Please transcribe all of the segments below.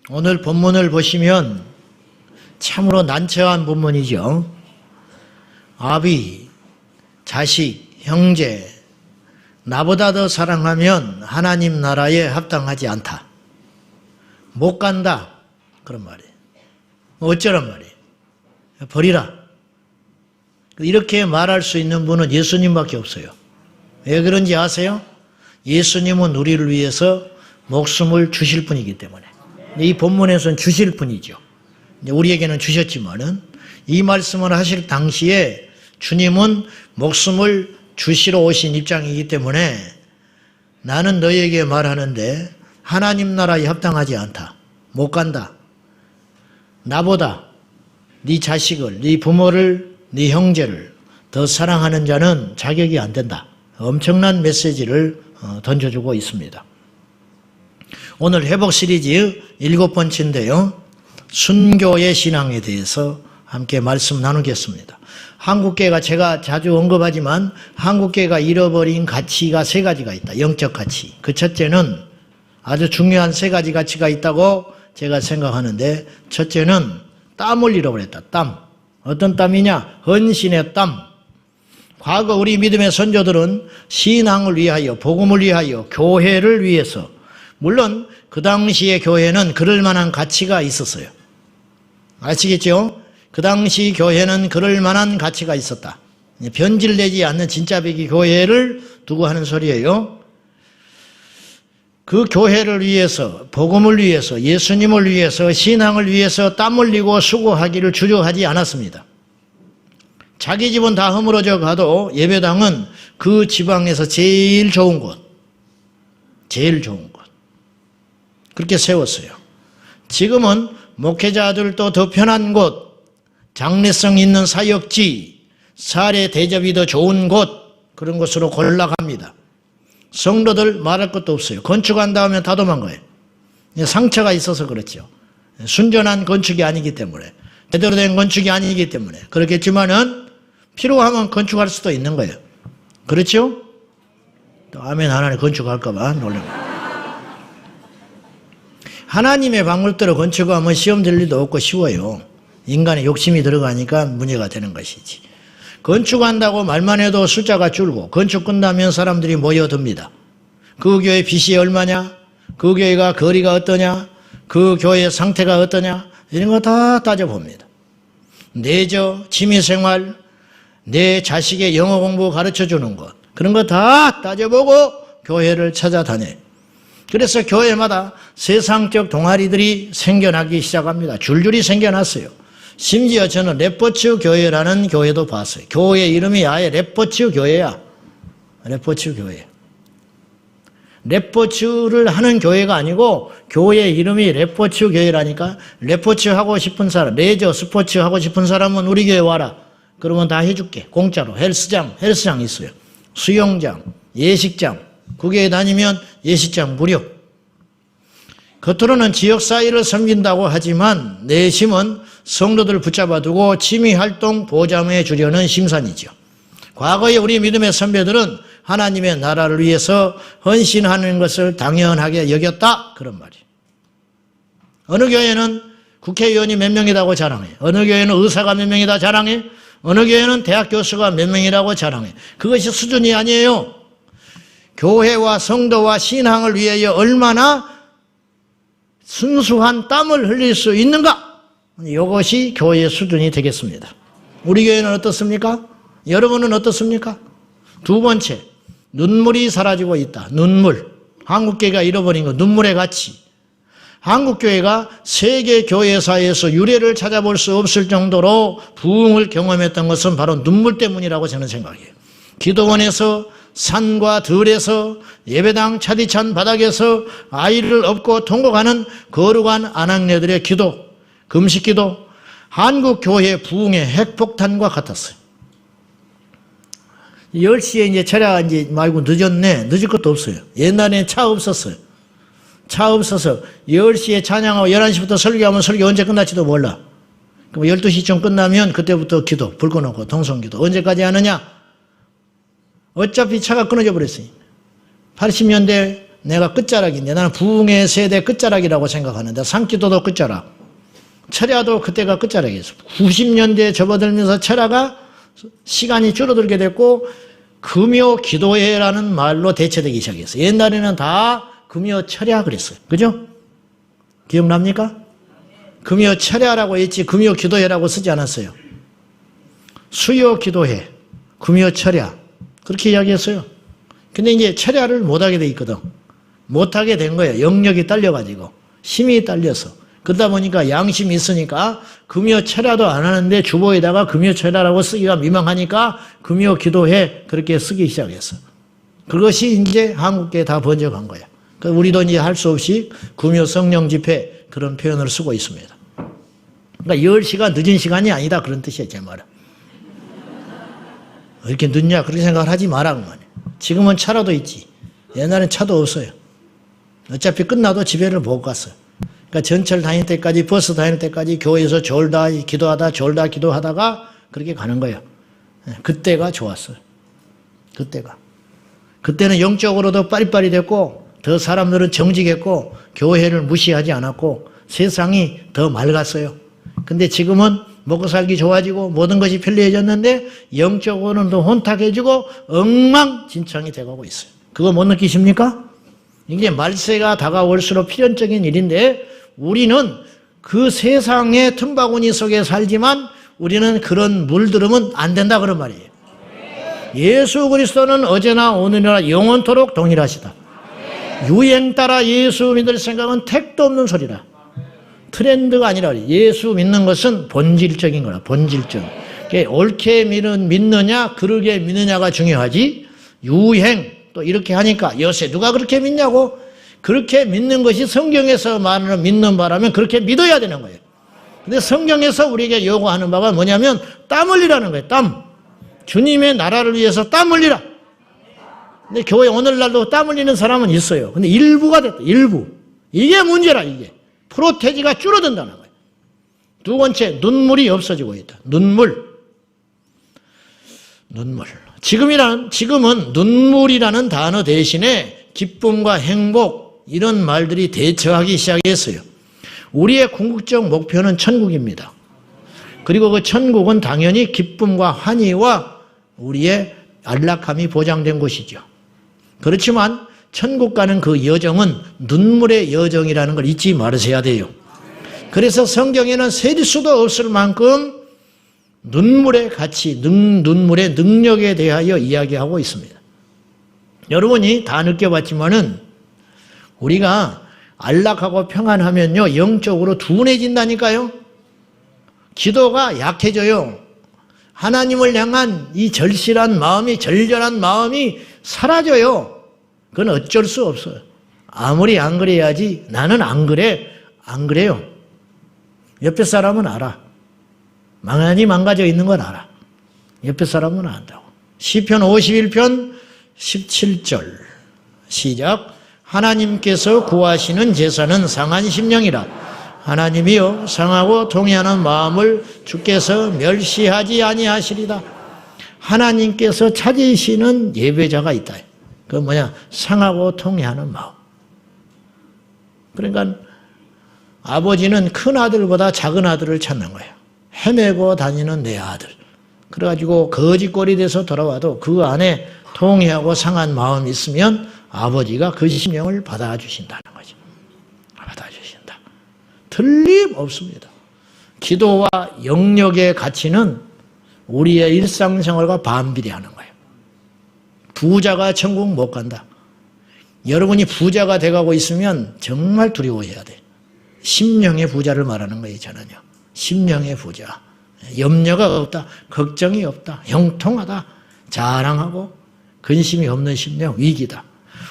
오늘 본문을 보시면 참으로 난처한 본문이죠. 아비, 자식, 형제, 나보다 더 사랑하면 하나님 나라에 합당하지 않다. 못 간다. 그런 말이에요. 어쩌란 말이에요. 버리라. 이렇게 말할 수 있는 분은 예수님밖에 없어요. 왜 그런지 아세요? 예수님은 우리를 위해서 목숨을 주실 분이기 때문에. 이 본문에서는 주실 분이죠. 우리에게는 주셨지만은 이 말씀을 하실 당시에 주님은 목숨을 주시러 오신 입장이기 때문에 나는 너희에게 말하는데 하나님 나라에 합당하지 않다. 못 간다. 나보다 네 자식을, 네 부모를, 네 형제를 더 사랑하는 자는 자격이 안 된다. 엄청난 메시지를 던져주고 있습니다. 오늘 회복 시리즈 7번째인데요. 순교의 신앙에 대해서 함께 말씀 나누겠습니다. 한국교회가 제가 자주 언급하지만 한국교회가 잃어버린 가치가 3가지가 있다. 영적 가치. 그 첫째는 아주 중요한 3가지 가치가 있다고 제가 생각하는데 첫째는 땀을 잃어버렸다. 땀. 어떤 땀이냐? 헌신의 땀. 과거 우리 믿음의 선조들은 신앙을 위하여, 복음을 위하여, 교회를 위해서, 물론 그 당시의 교회는 그럴 만한 가치가 있었어요. 아시겠죠? 그 당시 교회는 그럴 만한 가치가 있었다. 변질되지 않는 진짜 배기 교회를 두고 하는 소리예요. 그 교회를 위해서, 복음을 위해서, 예수님을 위해서, 신앙을 위해서 땀 흘리고 수고하기를 주저하지 않았습니다. 자기 집은 다 허물어져 가도 예배당은 그 지방에서 제일 좋은 곳, 제일 좋은 곳. 그렇게 세웠어요. 지금은 목회자들도 더 편한 곳, 장래성 있는 사역지, 사례 대접이 더 좋은 곳, 그런 곳으로 골라갑니다. 성도들 말할 것도 없어요. 건축한다 하면 다 도망가요. 상처가 있어서 그렇죠. 순전한 건축이 아니기 때문에, 제대로 된 건축이 아니기 때문에. 그렇겠지만은 필요하면 건축할 수도 있는 거예요. 그렇죠? 또 아멘 하나님 건축할까봐 놀랍니다. 하나님의 방울대로 건축하면 시험 될 일도 없고 쉬워요. 인간의 욕심이 들어가니까 문제가 되는 것이지. 건축한다고 말만 해도 숫자가 줄고 건축 끝나면 사람들이 모여듭니다. 그 교회 빚이 얼마냐? 그 교회가 거리가 어떠냐? 그 교회의 상태가 어떠냐? 이런 거 다 따져봅니다. 내저, 취미생활, 내 자식의 영어 공부 가르쳐주는 것, 그런 거 다 따져보고 교회를 찾아다녀요. 그래서 교회마다 세상적 동아리들이 생겨나기 시작합니다. 줄줄이 생겨났어요. 심지어 저는 레포츠 교회라는 교회도 봤어요. 교회 이름이 아예 레포츠 교회야. 레포츠 교회. 레포츠를 하는 교회가 아니고 교회 이름이 레포츠 교회라니까. 레포츠 하고 싶은 사람, 레저 스포츠 하고 싶은 사람은 우리 교회 와라. 그러면 다 해줄게. 공짜로. 헬스장 있어요. 수영장, 예식장. 그 교회 다니면 예식장 무료. 겉으로는 지역사회를 섬긴다고 하지만 내심은 성도들 붙잡아두고 취미활동 보장해 주려는 심산이죠. 과거에 우리 믿음의 선배들은 하나님의 나라를 위해서 헌신하는 것을 당연하게 여겼다. 그런 말이에요. 어느 교회는 국회의원이 몇 명이라고 자랑해. 어느 교회는 의사가 몇 명이다 자랑해. 어느 교회는 대학 교수가 몇 명이라고 자랑해. 그것이 수준이 아니에요. 교회와 성도와 신앙을 위하여 얼마나 순수한 땀을 흘릴 수 있는가? 이것이 교회의 수준이 되겠습니다. 우리 교회는 어떻습니까? 여러분은 어떻습니까? 두 번째, 눈물이 사라지고 있다. 눈물. 한국교회가 잃어버린 것, 눈물의 가치. 한국교회가 세계 교회사에서 유례를 찾아볼 수 없을 정도로 부흥을 경험했던 것은 바로 눈물 때문이라고 저는 생각해요. 기도원에서, 산과 들에서, 예배당 차디찬 바닥에서 아이를 업고 통곡하는 거룩한 아낙네들의 기도, 금식기도, 한국교회 부흥의 핵폭탄과 같았어요. 10시에 이제 차례가 이제 말고 늦었네. 늦을 것도 없어요. 옛날에 차 없었어요. 차 없어서 10시에 찬양하고 11시부터 설교하면 설교 언제 끝날지도 몰라. 그럼 12시쯤 끝나면 그때부터 기도, 불 꺼놓고 동성기도. 언제까지 하느냐? 어차피 차가 끊어져 버렸어요. 80년대 내가 끝자락인데 나는 부흥의 세대 끝자락이라고 생각하는데 상기도도 끝자락, 철야도 그때가 끝자락이었어. 90년대에 접어들면서 철야가 시간이 줄어들게 됐고 금요 기도회라는 말로 대체되기 시작했어요. 옛날에는 다 금요 철야 그랬어요. 그죠? 기억납니까? 금요 철야라고 했지 금요 기도회라고 쓰지 않았어요. 수요 기도회, 금요 철야 그렇게 이야기했어요. 근데 이제 철야를 못하게 돼 있거든. 못하게 된 거예요. 영역이 딸려가지고 힘이 딸려서. 그러다 보니까 양심이 있으니까 금요 철야도 안 하는데 주보에다가 금요 철야라고 쓰기가 민망하니까 금요 기도회 그렇게 쓰기 시작했어. 그것이 이제 한국계에 다 번져간 거야. 우리도 이제 할 수 없이 금요 성령 집회 그런 표현을 쓰고 있습니다. 그러니까 10시가 늦은 시간이 아니다 그런 뜻이에요. 제 말은. 왜 이렇게 늦냐 그렇게 생각을 하지 마라 그 말이에요. 지금은 차라도 있지. 옛날엔 차도 없어요. 어차피 끝나도 집에를 못 갔어요. 그러니까 전철 다닐 때까지 버스 다닐 때까지 교회에서 졸다 기도하다 졸다 기도하다가 그렇게 가는 거예요. 그때가 좋았어요. 그때는 영적으로도 빠릿빠릿 됐고 더 사람들은 정직했고 교회를 무시하지 않았고 세상이 더 맑았어요. 근데 지금은 먹고 살기 좋아지고 모든 것이 편리해졌는데 영적으로는 더 혼탁해지고 엉망진창이 돼가고 있어요. 그거 못 느끼십니까? 이게 말세가 다가올수록 필연적인 일인데 우리는 그 세상의 틈바구니 속에 살지만 우리는 그런 물들으면 안 된다 그런 말이에요. 예수 그리스도는 어제나 오늘이나 영원토록 동일하시다. 유행 따라 예수 믿을 생각은 택도 없는 소리라. 트렌드가 아니라 예수 믿는 것은 본질적인 거라. 본질적. 옳게 믿느냐 그르게 믿느냐가 중요하지 유행 또 이렇게 하니까 요새 누가 그렇게 믿냐고. 그렇게 믿는 것이 성경에서 말하는 믿는 바라면 그렇게 믿어야 되는 거예요. 근데 성경에서 우리에게 요구하는 바가 뭐냐면 땀 흘리라는 거예요. 땀. 주님의 나라를 위해서 땀 흘리라. 근데 교회 오늘날도 땀 흘리는 사람은 있어요. 근데 일부가 됐다. 일부. 이게 문제라 이게. 프로테지가 줄어든다는 거예요. 두 번째 눈물이 없어지고 있다. 눈물. 지금은 눈물이라는 단어 대신에 기쁨과 행복 이런 말들이 대처하기 시작했어요. 우리의 궁극적 목표는 천국입니다. 그리고 그 천국은 당연히 기쁨과 환희와 우리의 안락함이 보장된 곳이죠. 그렇지만 천국 가는 그 여정은 눈물의 여정이라는 걸 잊지 말으셔야 돼요. 그래서 성경에는 셀 수도 없을 만큼 눈물의 가치, 눈물의 능력에 대하여 이야기하고 있습니다. 여러분이 다 느껴봤지만은 우리가 안락하고 평안하면요 영적으로 둔해진다니까요. 기도가 약해져요. 하나님을 향한 이 절실한 마음이 절절한 마음이 사라져요. 그건 어쩔 수 없어요. 아무리 안 그래야지 나는 안 그래. 안 그래요. 옆에 사람은 알아. 많이 망가져 있는 건 알아. 옆에 사람은 안다고. 시편 51편 17절 시작. 하나님께서 구하시는 제사는 상한 심령이라. 하나님이여 상하고 통회하는 마음을 주께서 멸시하지 아니하시리다. 하나님께서 찾으시는 예배자가 있다. 그 뭐냐? 상하고 통회하는 마음. 그러니까 아버지는 큰 아들보다 작은 아들을 찾는 거예요. 헤매고 다니는 내 아들. 그래가지고 거짓골이 돼서 돌아와도 그 안에 통회하고 상한 마음이 있으면 아버지가 그 심령을 받아주신다는 거죠. 받아주신다. 틀림없습니다. 기도와 영역의 가치는 우리의 일상생활과 반비례하는 거예요. 부자가 천국 못 간다. 여러분이 부자가 돼가고 있으면 정말 두려워해야 돼. 심령의 부자를 말하는 거예요, 저는요. 심령의 부자. 염려가 없다. 걱정이 없다. 형통하다. 자랑하고 근심이 없는 심령, 위기다.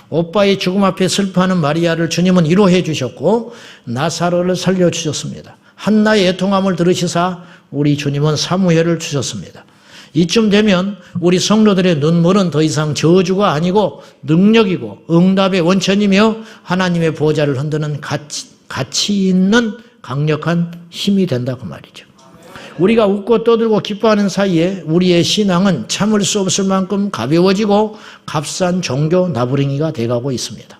오빠의 죽음 앞에 슬퍼하는 마리아를 주님은 위로해 주셨고 나사로를 살려주셨습니다. 한나의 애통함을 들으시사 우리 주님은 사무엘을 주셨습니다. 이쯤 되면 우리 성도들의 눈물은 더 이상 저주가 아니고 능력이고 응답의 원천이며 하나님의 보좌를 흔드는 가치 있는 강력한 힘이 된다고 말이죠. 우리가 웃고 떠들고 기뻐하는 사이에 우리의 신앙은 참을 수 없을 만큼 가벼워지고 값싼 종교 나부랭이가 돼가고 있습니다.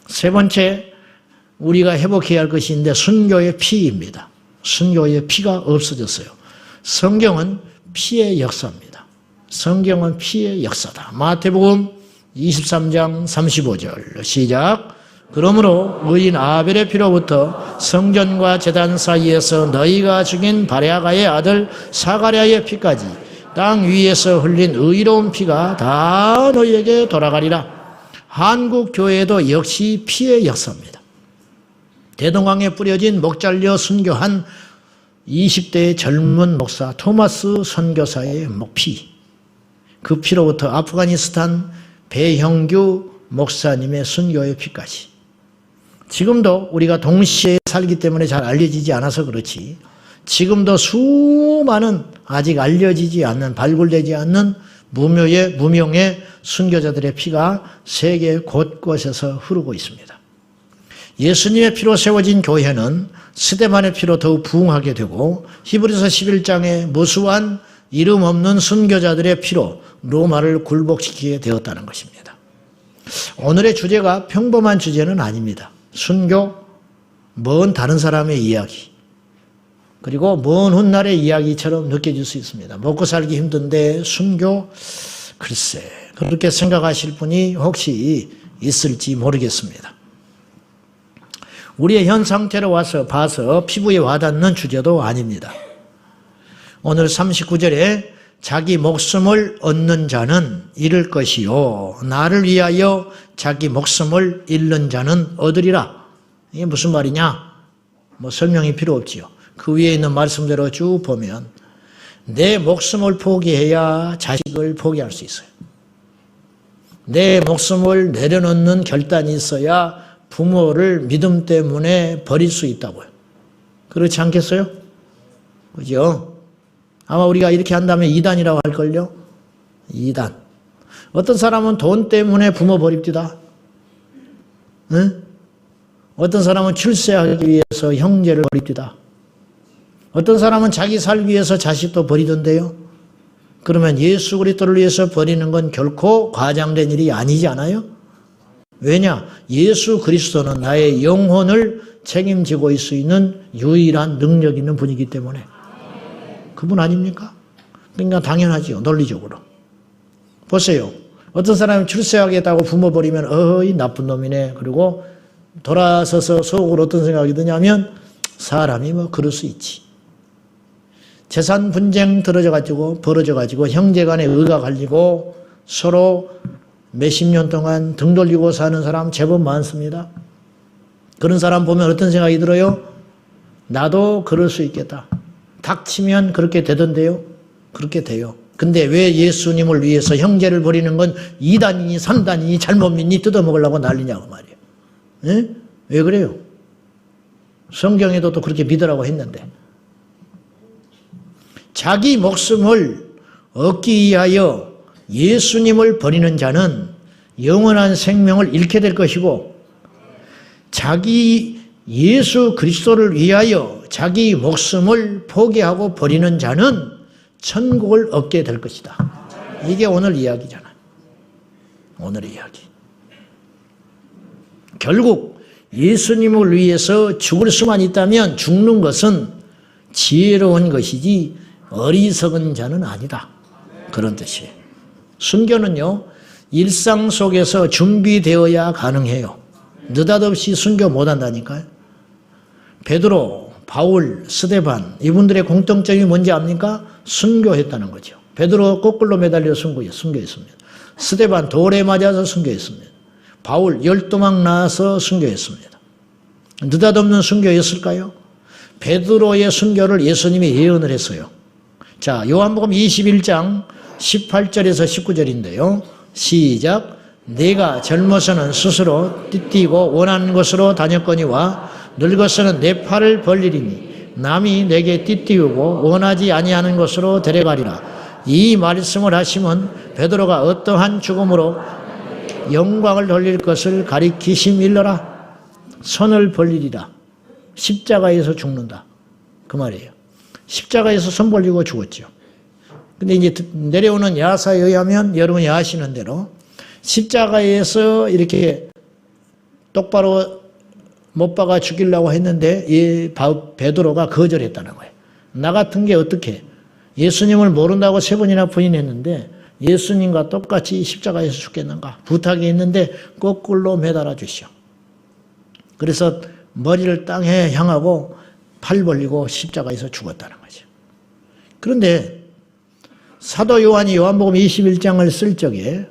세 번째, 우리가 회복해야 할 것이 있는데 순교의 피입니다. 순교의 피가 없어졌어요. 성경은 피의 역사입니다. 성경은 피의 역사다. 마태복음 23장 35절 시작. 그러므로 의인 아벨의 피로부터 성전과 제단 사이에서 너희가 죽인 바랴가의 아들 사가랴의 피까지 땅 위에서 흘린 의로운 피가 다 너희에게 돌아가리라. 한국 교회도 역시 피의 역사입니다. 대동강에 뿌려진 목잘려 순교한 20대의 젊은 목사 토마스 선교사의 피, 그 피로부터 아프가니스탄 배형규 목사님의 순교의 피까지, 지금도 우리가 동시에 살기 때문에 잘 알려지지 않아서 그렇지 지금도 수많은 아직 알려지지 않는, 발굴되지 않는 무명의 순교자들의 피가 세계 곳곳에서 흐르고 있습니다. 예수님의 피로 세워진 교회는 스데반의 피로 더욱 부흥하게 되고 히브리서 11장에 무수한 이름 없는 순교자들의 피로 로마를 굴복시키게 되었다는 것입니다. 오늘의 주제가 평범한 주제는 아닙니다. 순교, 먼 다른 사람의 이야기, 그리고 먼 훗날의 이야기처럼 느껴질 수 있습니다. 먹고 살기 힘든데 순교? 글쎄, 그렇게 생각하실 분이 혹시 있을지 모르겠습니다. 우리의 현 상태로 봐서 피부에 와닿는 주제도 아닙니다. 오늘 39절에 자기 목숨을 얻는 자는 잃을 것이요 나를 위하여 자기 목숨을 잃는 자는 얻으리라. 이게 무슨 말이냐? 뭐 설명이 필요 없지요. 그 위에 있는 말씀대로 쭉 보면 내 목숨을 포기해야 자식을 포기할 수 있어요. 내 목숨을 내려놓는 결단이 있어야 부모를 믿음 때문에 버릴 수 있다고요. 그렇지 않겠어요? 그죠? 아마 우리가 이렇게 한다면 이단이라고 할걸요? 이단. 어떤 사람은 돈 때문에 부모 버립디다. 응? 어떤 사람은 출세하기 위해서 형제를 버립디다. 어떤 사람은 자기 살기 위해서 자식도 버리던데요. 그러면 예수 그리스도를 위해서 버리는 건 결코 과장된 일이 아니지 않아요? 왜냐? 예수 그리스도는 나의 영혼을 책임지고 있을 수 있는 유일한 능력 있는 분이기 때문에. 그분 아닙니까? 그러니까 당연하지요. 논리적으로. 보세요. 어떤 사람이 출세하겠다고 부모 버리면 어이 나쁜 놈이네. 그리고 돌아서서 속으로 어떤 생각이 드냐면 사람이 뭐 그럴 수 있지. 재산 분쟁 벌어져가지고 형제간에 의가 갈리고 서로 몇십 년 동안 등 돌리고 사는 사람 제법 많습니다. 그런 사람 보면 어떤 생각이 들어요? 나도 그럴 수 있겠다. 닥치면 그렇게 되던데요. 그렇게 돼요. 근데 왜 예수님을 위해서 형제를 버리는 건 2단이니 3단이니 잘못 믿니 뜯어먹으려고 난리냐고 말이에요. 에? 왜 그래요? 성경에도 또 그렇게 믿으라고 했는데. 자기 목숨을 얻기 위하여 예수님을 버리는 자는 영원한 생명을 잃게 될 것이고 자기 예수 그리스도를 위하여 자기 목숨을 포기하고 버리는 자는 천국을 얻게 될 것이다. 이게 오늘 이야기잖아요. 오늘의 이야기. 결국 예수님을 위해서 죽을 수만 있다면 죽는 것은 지혜로운 것이지 어리석은 자는 아니다. 그런 뜻이에요. 순교는요, 일상 속에서 준비되어야 가능해요. 느닷없이 순교 못한다니까요. 베드로, 바울, 스데반 이분들의 공통점이 뭔지 압니까? 순교했다는 거죠. 베드로 거꾸로 매달려 순교했습니다. 스데반 돌에 맞아서 순교했습니다. 바울 열도망 나와서 순교했습니다. 느닷없는 순교였을까요? 베드로의 순교를 예수님이 예언을 했어요. 자, 요한복음 21장 18절에서 19절인데요. 시작. 내가 젊어서는 스스로 띠띠고 원하는 곳으로 다녔거니와 늙어서는 내 팔을 벌리리니 남이 내게 띠띠우고 원하지 아니하는 곳으로 데려가리라. 이 말씀을 하시면 베드로가 어떠한 죽음으로 영광을 돌릴 것을 가리키심일러라. 손을 벌리리라. 십자가에서 죽는다. 그 말이에요. 십자가에서 손 벌리고 죽었죠. 근데 이제 내려오는 야사에 의하면 여러분이 아시는 대로 십자가에서 이렇게 똑바로 못 박아 죽이려고 했는데 이 베드로가 거절했다는 거예요. 나 같은 게 어떻게 예수님을 모른다고 3번이나 부인했는데 예수님과 똑같이 십자가에서 죽겠는가 부탁이 있는데 거꾸로 매달아 주시오. 그래서 머리를 땅에 향하고 팔 벌리고 십자가에서 죽었다는 거죠. 그런데 사도 요한이 요한복음 21장을 쓸 적에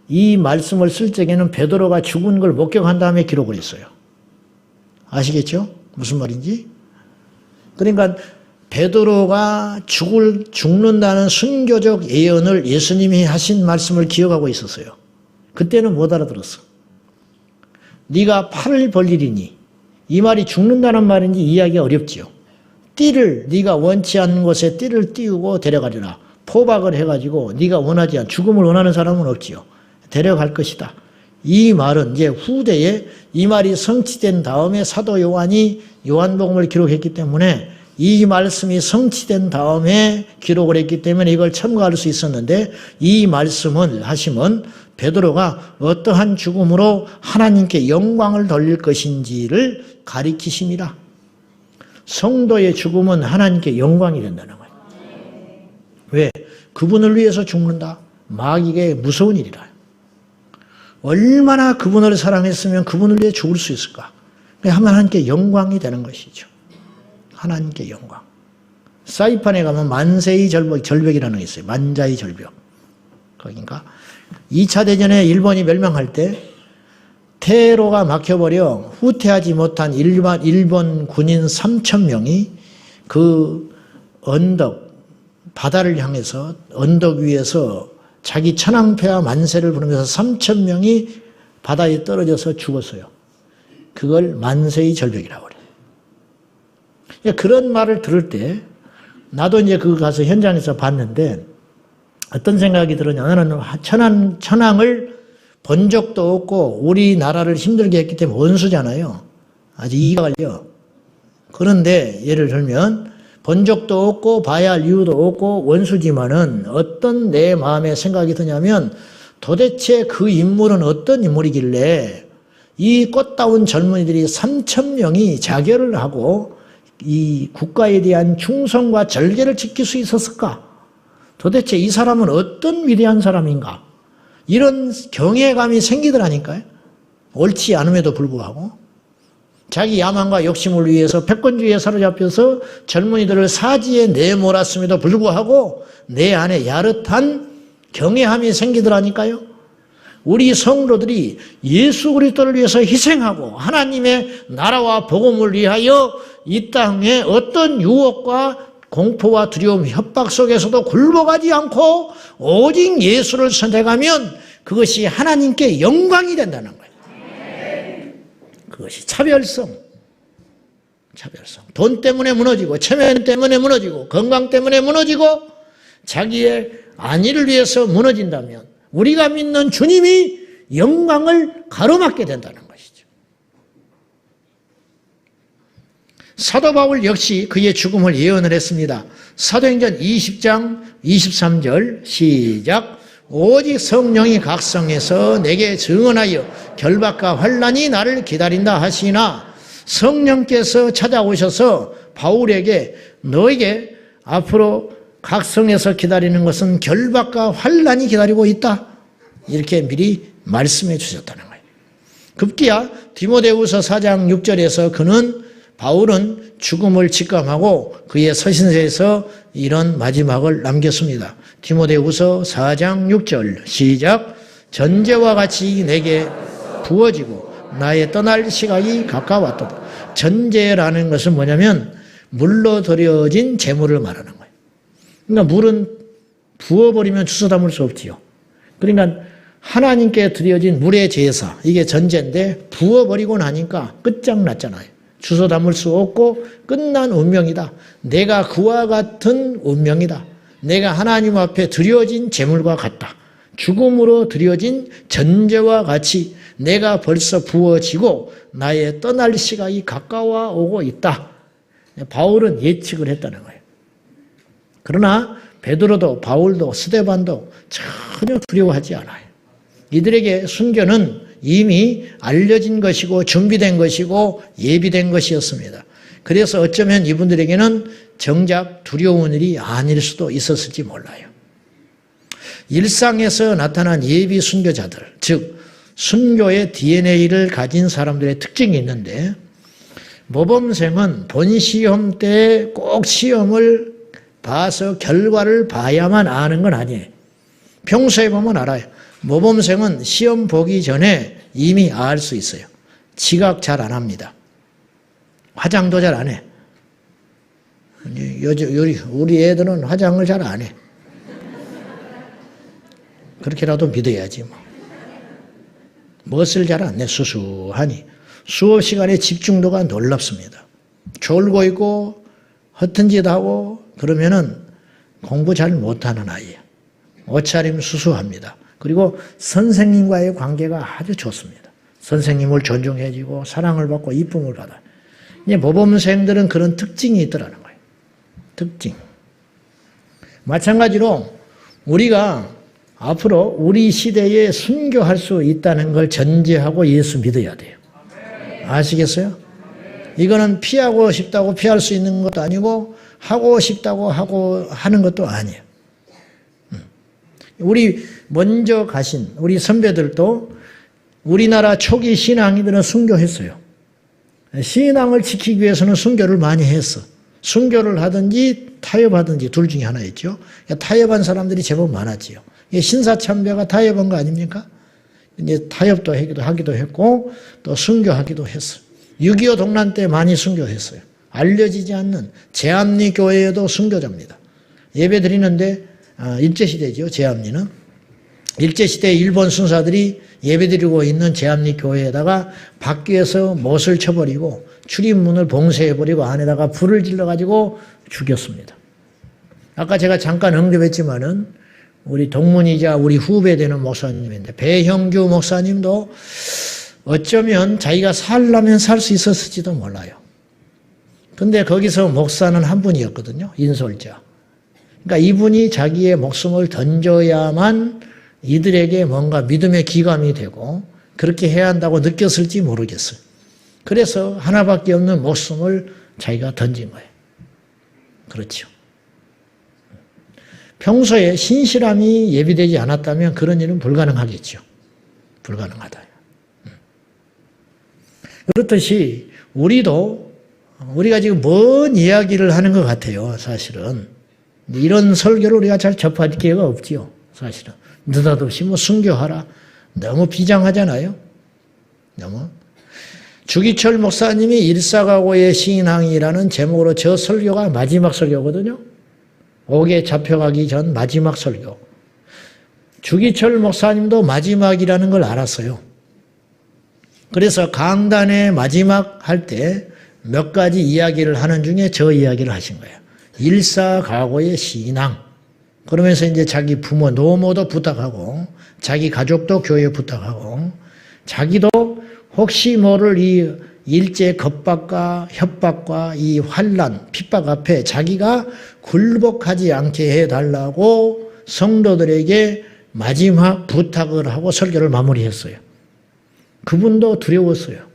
이 말씀을 쓸 적에는 베드로가 죽은 걸 목격한 다음에 기록을 했어요. 아시겠죠? 무슨 말인지? 그러니까 베드로가 죽는다는 순교적 예언을 예수님이 하신 말씀을 기억하고 있었어요. 그때는 못 알아들었어. 네가 팔을 벌리리니 이 말이 죽는다는 말인지 이해하기 어렵지요. 띠를 네가 원치 않는 곳에 띠를 띄우고 데려가리라. 포박을 해가지고 네가 원하지 않은 죽음을 원하는 사람은 없지요. 데려갈 것이다. 이 말은 이제 후대에 이 말이 성취된 다음에 사도 요한이 요한복음을 기록했기 때문에 이 말씀이 성취된 다음에 기록을 했기 때문에 이걸 첨가할 수 있었는데 이 말씀을 하시면 베드로가 어떠한 죽음으로 하나님께 영광을 돌릴 것인지를 가리키심이라. 성도의 죽음은 하나님께 영광이 된다는 거예요. 왜? 그분을 위해서 죽는다. 마귀에게 무서운 일이라. 얼마나 그분을 사랑했으면 그분을 위해 죽을 수 있을까? 하나님께 영광이 되는 것이죠. 하나님께 영광. 사이판에 가면 만세의 절벽이라는 게 있어요. 만자의 절벽. 거긴가? 2차 대전에 일본이 멸망할 때 퇴로가 막혀버려 후퇴하지 못한 일본 군인 3,000명이 그 언덕, 바다를 향해서 언덕 위에서 자기 천황폐하 만세를 부르면서 3,000명이 바다에 떨어져서 죽었어요. 그걸 만세의 절벽이라고 그래요. 그런 말을 들을 때 나도 이제 그거 가서 현장에서 봤는데 어떤 생각이 들었냐면 천황을 본 적도 없고 우리나라를 힘들게 했기 때문에 원수잖아요. 아주 이가 갈려. 그런데 예를 들면 본 적도 없고 봐야 할 이유도 없고 원수지만은 어떤 내 마음에 생각이 드냐면 도대체 그 인물은 어떤 인물이길래 이 꽃다운 젊은이들이 3,000명이 자결을 하고 이 국가에 대한 충성과 절개를 지킬 수 있었을까? 도대체 이 사람은 어떤 위대한 사람인가? 이런 경외감이 생기더라니까요. 옳지 않음에도 불구하고 자기 야망과 욕심을 위해서 패권주의에 사로잡혀서 젊은이들을 사지에 내몰았음에도 불구하고 내 안에 야릇한 경외함이 생기더라니까요. 우리 성도들이 예수 그리스도를 위해서 희생하고 하나님의 나라와 복음을 위하여 이 땅에 어떤 유혹과 공포와 두려움, 협박 속에서도 굴복하지 않고 오직 예수를 선택하면 그것이 하나님께 영광이 된다는 거예요. 그것이 차별성. 돈 때문에 무너지고 체면 때문에 무너지고 건강 때문에 무너지고 자기의 안위를 위해서 무너진다면 우리가 믿는 주님이 영광을 가로막게 된다는 것이죠. 사도 바울 역시 그의 죽음을 예언을 했습니다. 사도행전 20장 23절 시작. 오직 성령이 각성해서 내게 증언하여 결박과 환난이 나를 기다린다 하시나 성령께서 찾아오셔서 바울에게 너에게 앞으로 각성해서 기다리는 것은 결박과 환난이 기다리고 있다. 이렇게 미리 말씀해 주셨다는 거예요. 급기야 디모데후서 4장 6절에서 바울은 죽음을 직감하고 그의 서신서에서 이런 마지막을 남겼습니다. 디모데후서 4장 6절 시작. 전제와 같이 내게 부어지고 나의 떠날 시각이 가까웠도다. 전제라는 것은 뭐냐면 물로 들여진 재물을 말하는 거예요. 그러니까 물은 부어버리면 주워 담을 수 없지요. 그러니까 하나님께 드려진 물의 제사, 이게 전제인데 부어버리고 나니까 끝장났잖아요. 주워 담을 수 없고 끝난 운명이다. 내가 그와 같은 운명이다. 내가 하나님 앞에 드려진 제물과 같다. 죽음으로 드려진 전제와 같이 내가 벌써 부어지고 나의 떠날 시각이 가까워 오고 있다. 바울은 예측을 했다는 거예요. 그러나 베드로도 바울도 스데반도 전혀 두려워하지 않아요. 이들에게 순교는 이미 알려진 것이고 준비된 것이고 예비된 것이었습니다. 그래서 어쩌면 이분들에게는 정작 두려운 일이 아닐 수도 있었을지 몰라요. 일상에서 나타난 예비 순교자들, 즉 순교의 DNA를 가진 사람들의 특징이 있는데, 모범생은 본 시험 때 꼭 시험을 봐서 결과를 봐야만 아는 건 아니에요. 평소에 보면 알아요. 모범생은 시험 보기 전에 이미 알 수 있어요. 지각 잘 안 합니다. 화장도 잘 안 해. 우리 애들은 화장을 잘 안 해. 그렇게라도 믿어야지 뭐. 멋을 잘 안 내, 수수하니. 수업 시간에 집중도가 놀랍습니다. 졸고 있고 허튼 짓 하고 그러면은 공부 잘 못하는 아이예요. 옷차림 수수합니다. 그리고 선생님과의 관계가 아주 좋습니다. 선생님을 존중해주고 사랑을 받고 이쁨을 받아요. 이제 모범생들은 그런 특징이 있더라는 거예요. 특징. 마찬가지로 우리가 앞으로 우리 시대에 순교할 수 있다는 걸 전제하고 예수 믿어야 돼요. 아시겠어요? 이거는 피하고 싶다고 피할 수 있는 것도 아니고 하고 싶다고 하고 하는 것도 아니에요. 우리 먼저 가신 우리 선배들도 우리나라 초기 신앙인들은 순교했어요. 신앙을 지키기 위해서는 순교를 많이 했어. 순교를 하든지 타협하든지 둘 중에 하나였죠. 타협한 사람들이 제법 많았지요. 신사참배가 타협한 거 아닙니까? 이제 타협도 하기도 했고 또 순교하기도 했어요. 6.25 동란 때 많이 순교했어요. 알려지지 않는 제암리 교회에도 순교자입니다. 예배 드리는데 일제시대죠. 제암리는. 일제시대 일본 순사들이 예배드리고 있는 제암리 교회에다가 밖에서 못을 쳐버리고 출입문을 봉쇄해버리고 안에다가 불을 질러가지고 죽였습니다. 아까 제가 잠깐 언급했지만은 우리 동문이자 우리 후배 되는 목사님인데 배형규 목사님도 어쩌면 자기가 살려면 살 수 있었을지도 몰라요. 근데 거기서 목사는 한 분이었거든요. 인솔자. 그러니까 이분이 자기의 목숨을 던져야만 이들에게 뭔가 믿음의 기감이 되고 그렇게 해야 한다고 느꼈을지 모르겠어요. 그래서 하나밖에 없는 목숨을 자기가 던진 거예요. 그렇죠. 평소에 신실함이 예비되지 않았다면 그런 일은 불가능하겠죠. 불가능하다. 그렇듯이 우리가 지금 뭔 이야기를 하는 것 같아요. 사실은. 이런 설교를 우리가 잘 접할 기회가 없지요. 사실은. 느닷없이 순교하라. 너무 비장하잖아요. 너무. 주기철 목사님이 일사각오의 신앙이라는 제목으로 저 설교가 마지막 설교거든요. 옥에 잡혀가기 전 마지막 설교. 주기철 목사님도 마지막이라는 걸 알았어요. 그래서 강단의 마지막 할 때 몇 가지 이야기를 하는 중에 저 이야기를 하신 거예요. 일사각오의 신앙. 그러면서 이제 자기 부모, 노모도 부탁하고 자기 가족도 교회에 부탁하고 자기도 혹시 모를 이 일제 겁박과 협박과 이 환난, 핍박 앞에 자기가 굴복하지 않게 해달라고 성도들에게 마지막 부탁을 하고 설교를 마무리했어요. 그분도 두려웠어요.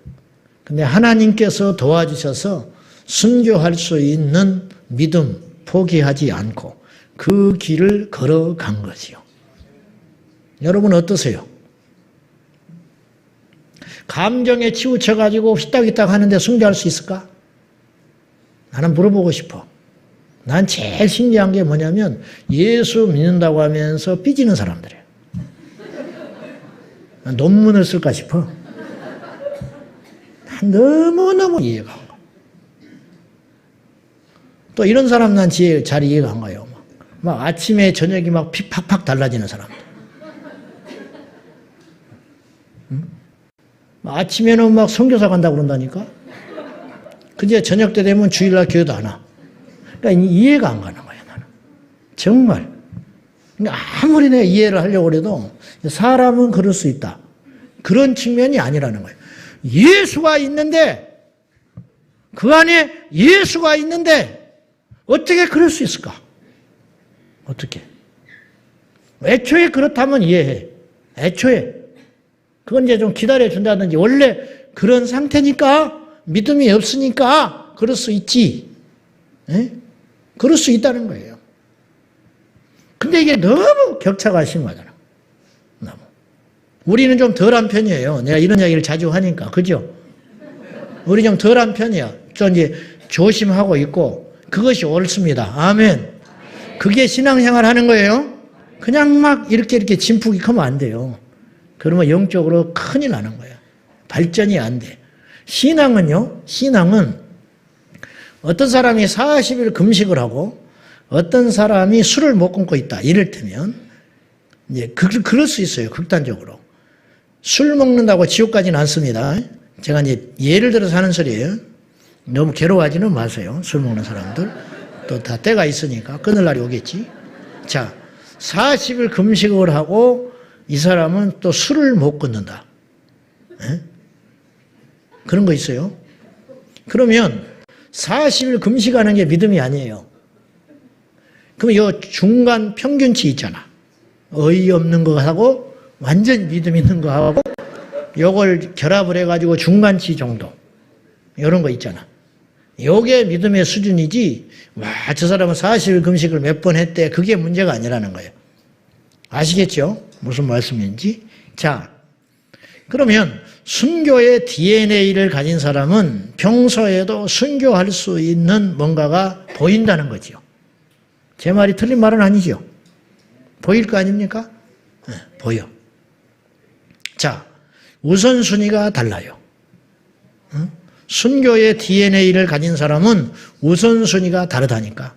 근데 하나님께서 도와주셔서 순교할 수 있는 믿음 포기하지 않고 그 길을 걸어간 거지요. 여러분 어떠세요? 감정에 치우쳐가지고 휘딱휘딱 하는데 순교할 수 있을까? 나는 물어보고 싶어. 난 제일 신기한 게 뭐냐면 예수 믿는다고 하면서 삐지는 사람들이에요. 논문을 쓸까 싶어. 너무너무 이해가 안 가. 또 이런 사람 난 잘 이해가 안 가요. 막 아침에 저녁이 막 피 팍팍 달라지는 사람들. 응? 아침에는 막 선교사 간다고 그런다니까? 근데 저녁 때 되면 주일날 교회도 안 와. 그러니까 이해가 안 가는 거야, 나는. 정말. 그러니까 아무리 내가 이해를 하려고 해도 사람은 그럴 수 있다. 그런 측면이 아니라는 거예요. 예수가 있는데, 그 안에 예수가 있는데, 어떻게 그럴 수 있을까? 어떻게? 애초에 그렇다면 이해해. 애초에. 그건 이제 좀 기다려준다든지, 원래 그런 상태니까, 믿음이 없으니까, 그럴 수 있지. 에? 그럴 수 있다는 거예요. 근데 이게 너무 격차가 심하잖아. 너무. 우리는 좀 덜한 편이에요. 내가 이런 이야기를 자주 하니까. 그죠? 우리 좀 덜한 편이야. 좀 이제 조심하고 있고, 그것이 옳습니다. 아멘. 그게 신앙생활 하는 거예요. 그냥 막 이렇게 진폭이 크면 안 돼요. 그러면 영적으로 큰일 나는 거예요. 발전이 안 돼. 신앙은요, 신앙은 어떤 사람이 40일 금식을 하고 어떤 사람이 술을 못 끊고 있다. 이를테면, 이제 그럴 수 있어요. 극단적으로. 술 먹는다고 지옥 가지는 않습니다. 제가 이제 예를 들어서 하는 소리예요. 너무 괴로워하지는 마세요. 술 먹는 사람들. 또 다 때가 있으니까 끊을 날이 오겠지. 자, 40일 금식을 하고 이 사람은 또 술을 못 끊는다. 에? 그런 거 있어요. 그러면 40일 금식하는 게 믿음이 아니에요. 그럼 요 중간 평균치 있잖아. 어이없는 거 하고 완전 믿음 있는 거 하고 요걸 결합을 해가지고 중간치 정도. 이런 거 있잖아. 요게 믿음의 수준이지, 와, 저 사람은 40일 금식을 몇 번 했대. 그게 문제가 아니라는 거예요. 아시겠죠? 무슨 말씀인지? 자, 그러면 순교의 DNA를 가진 사람은 평소에도 순교할 수 있는 뭔가가 보인다는 거죠. 제 말이 틀린 말은 아니죠. 보일 거 아닙니까? 네, 보여. 자, 우선순위가 달라요. 응? 순교의 DNA를 가진 사람은 우선순위가 다르다니까.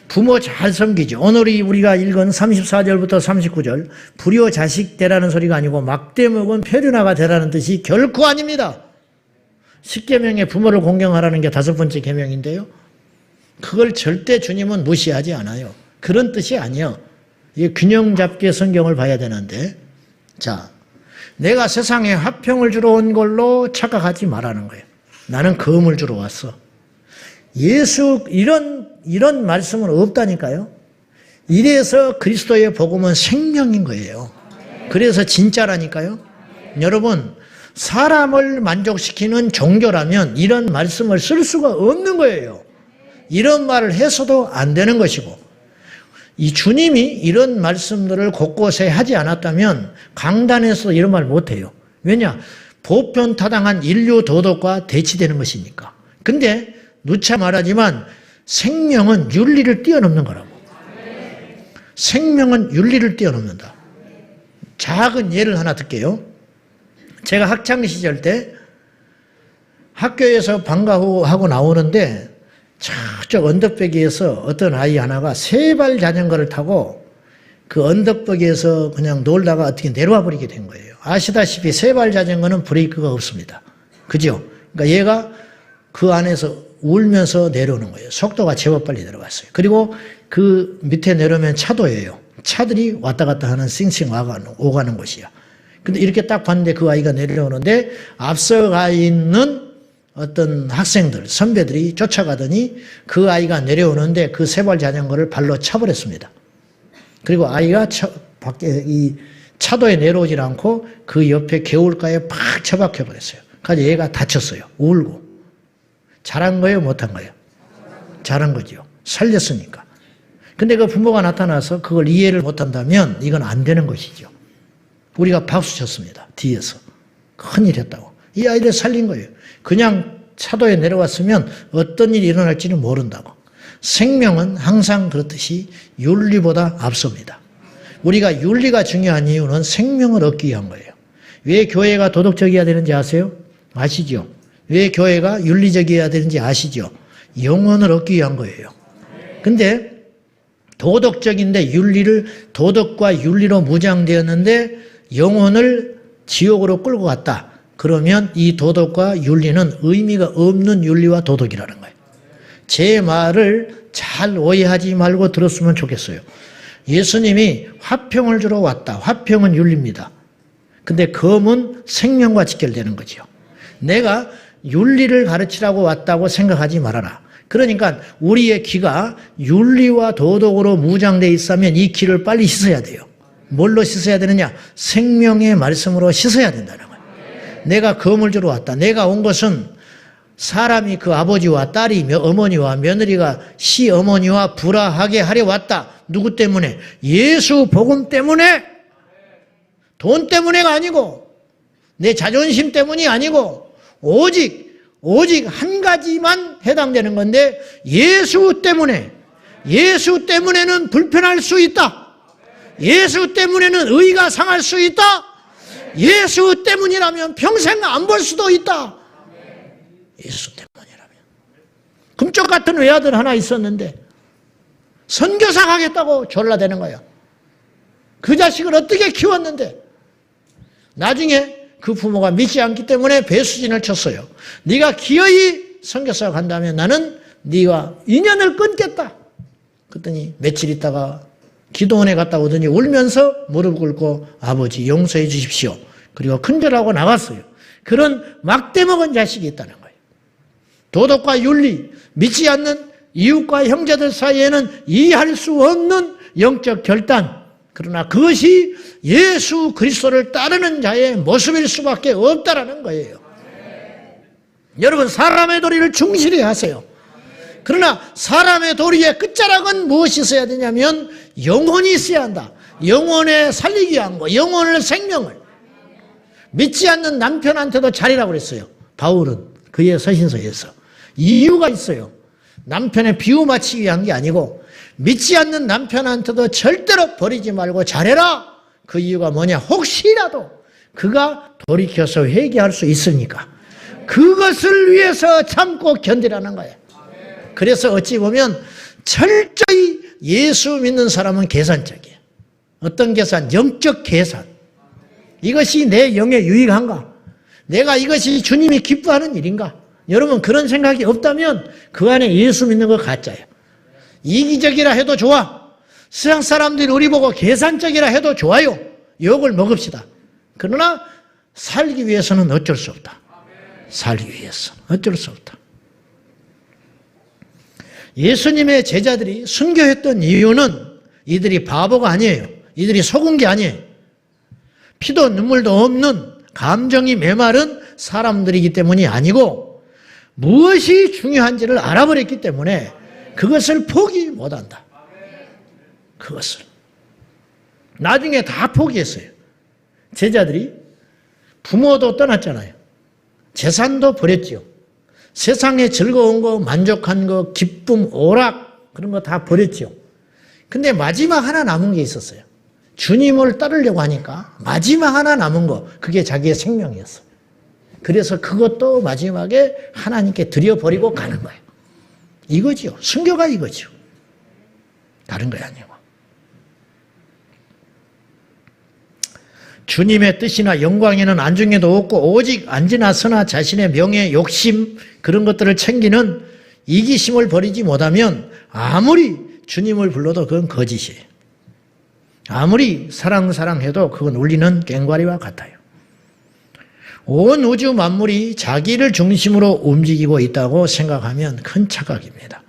부모 잘 섬기죠. 오늘 우리가 읽은 34절부터 39절, 불효 자식 되라는 소리가 아니고 막대 먹은 표류나가 되라는 뜻이 결코 아닙니다. 10계명에 부모를 공경하라는 게 5번째 계명인데요. 그걸 절대 주님은 무시하지 않아요. 그런 뜻이 아니에요. 이게 균형 잡게 성경을 봐야 되는데, 자, 내가 세상에 화평을 주러 온 걸로 착각하지 말라는 거예요. 나는 검을 주러 왔어. 예수, 이런 말씀은 없다니까요. 이래서 그리스도의 복음은 생명인 거예요. 그래서 진짜라니까요. 여러분, 사람을 만족시키는 종교라면 이런 말씀을 쓸 수가 없는 거예요. 이런 말을 해서도 안 되는 것이고, 이 주님이 이런 말씀들을 곳곳에 하지 않았다면 강단에서 이런 말 못해요. 왜냐? 보편타당한 인류 도덕과 대치되는 것이니까. 근데 누차 말하지만 생명은 윤리를 뛰어넘는 거라고. 생명은 윤리를 뛰어넘는다. 작은 예를 하나 들게요. 제가 학창시절 때 학교에서 방과후하고 나오는데 저쪽 언덕배기에서 어떤 아이 하나가 3발 자전거를 타고 그 언덕배기에서 그냥 놀다가 어떻게 내려와 버리게 된 거예요. 아시다시피 3발 자전거는 브레이크가 없습니다. 그죠? 그러니까 얘가 그 안에서 울면서 내려오는 거예요. 속도가 제법 빨리 내려갔어요. 그리고 그 밑에 내려오면 차도예요. 차들이 왔다 갔다 하는 싱싱 오가는 곳이야. 근데 이렇게 딱 봤는데 그 아이가 내려오는데 앞서가 있는 어떤 학생들, 선배들이 쫓아가더니 그 아이가 내려오는데 그 3발 자전거를 발로 차버렸습니다. 그리고 아이가 밖에 이 차도에 내려오질 않고 그 옆에 개울가에 팍 처박혀버렸어요. 그래서 얘가 다쳤어요. 울고. 잘한 거예요? 못한 거예요? 잘한 거죠. 살렸으니까. 근데 그 부모가 나타나서 그걸 이해를 못한다면 이건 안 되는 것이죠. 우리가 박수 쳤습니다. 뒤에서. 큰일 했다고. 이 아이를 살린 거예요. 그냥 차도에 내려왔으면 어떤 일이 일어날지는 모른다고. 생명은 항상 그렇듯이 윤리보다 앞섭니다. 우리가 윤리가 중요한 이유는 생명을 얻기 위한 거예요. 왜 교회가 도덕적이어야 되는지 아세요? 아시죠? 왜 교회가 윤리적이어야 되는지 아시죠? 영혼을 얻기 위한 거예요. 근데 도덕적인데 도덕과 윤리로 무장되었는데 영혼을 지옥으로 끌고 갔다. 그러면 이 도덕과 윤리는 의미가 없는 윤리와 도덕이라는 거예요. 제 말을 잘 오해하지 말고 들었으면 좋겠어요. 예수님이 화평을 주러 왔다. 화평은 윤리입니다. 근데 검은 생명과 직결되는 거죠. 내가 윤리를 가르치라고 왔다고 생각하지 말아라. 그러니까 우리의 귀가 윤리와 도덕으로 무장되어 있으면 이 귀를 빨리 씻어야 돼요. 뭘로 씻어야 되느냐? 생명의 말씀으로 씻어야 된다는 거예요. 내가 검을 주러 왔다. 내가 온 것은 사람이 그 아버지와 딸이 어머니와 며느리가 시어머니와 불화하게 하려 왔다. 누구 때문에? 예수 복음 때문에. 돈 때문에가 아니고 내 자존심 때문이 아니고 오직 한 가지만 해당되는 건데 예수 때문에는 불편할 수 있다. 예수 때문에는 의가 상할 수 있다. 예수 때문이라면 평생 안 볼 수도 있다. 예수 때문이라면. 금쪽 같은 외아들 하나 있었는데 선교사 가겠다고 졸라대는 거야. 그 자식을 어떻게 키웠는데 나중에 그 부모가 믿지 않기 때문에 배수진을 쳤어요. 네가 기어이 선교사 간다면 나는 네가 인연을 끊겠다. 그랬더니 며칠 있다가 기도원에 갔다 오더니 울면서 무릎 꿇고 아버지 용서해 주십시오. 그리고 큰절하고 나갔어요. 그런 막대먹은 자식이 있다는 거예요. 도덕과 윤리, 믿지 않는 이웃과 형제들 사이에는 이해할 수 없는 영적 결단. 그러나 그것이 예수 그리스도를 따르는 자의 모습일 수밖에 없다라는 거예요. 여러분 사람의 도리를 충실히 하세요. 그러나 사람의 도리의 끝자락은 무엇이 있어야 되냐면 영혼이 있어야 한다. 영혼에 살리기 위한 거, 영혼을 생명을. 믿지 않는 남편한테도 잘이라고 그랬어요. 바울은 그의 서신서에서. 이유가 있어요. 남편의 비유 맞추기 위한 게 아니고 믿지 않는 남편한테도 절대로 버리지 말고 잘해라. 그 이유가 뭐냐? 혹시라도 그가 돌이켜서 회개할 수 있으니까 그것을 위해서 참고 견디라는 거예요. 그래서 어찌 보면 철저히 예수 믿는 사람은 계산적이에요. 어떤 계산? 영적 계산. 이것이 내 영에 유익한가? 내가 이것이 주님이 기뻐하는 일인가? 여러분 그런 생각이 없다면 그 안에 예수 믿는 거 가짜예요. 이기적이라 해도 좋아. 세상 사람들이 우리 보고 계산적이라 해도 좋아요. 욕을 먹읍시다. 그러나 살기 위해서는 어쩔 수 없다. 살기 위해서 어쩔 수 없다. 예수님의 제자들이 순교했던 이유는 이들이 바보가 아니에요. 이들이 속은 게 아니에요. 피도 눈물도 없는 감정이 메마른 사람들이기 때문이 아니고 무엇이 중요한지를 알아버렸기 때문에 그것을 포기 못한다. 그것을. 나중에 다 포기했어요. 제자들이 부모도 떠났잖아요. 재산도 버렸죠. 세상에 즐거운 거, 만족한 거, 기쁨, 오락 그런 거 다 버렸죠. 근데 마지막 하나 남은 게 있었어요. 주님을 따르려고 하니까 마지막 하나 남은 거, 그게 자기의 생명이었어. 그래서 그것도 마지막에 하나님께 드려버리고 가는 거예요. 이거죠. 순교가 이거죠. 다른 거 아니고. 주님의 뜻이나 영광에는 안중에도 없고 오직 안지나 서나 자신의 명예, 욕심 그런 것들을 챙기는 이기심을 버리지 못하면 아무리 주님을 불러도 그건 거짓이에요. 아무리 사랑해도 그건 울리는 꽹과리와 같아요. 온 우주 만물이 자기를 중심으로 움직이고 있다고 생각하면 큰 착각입니다.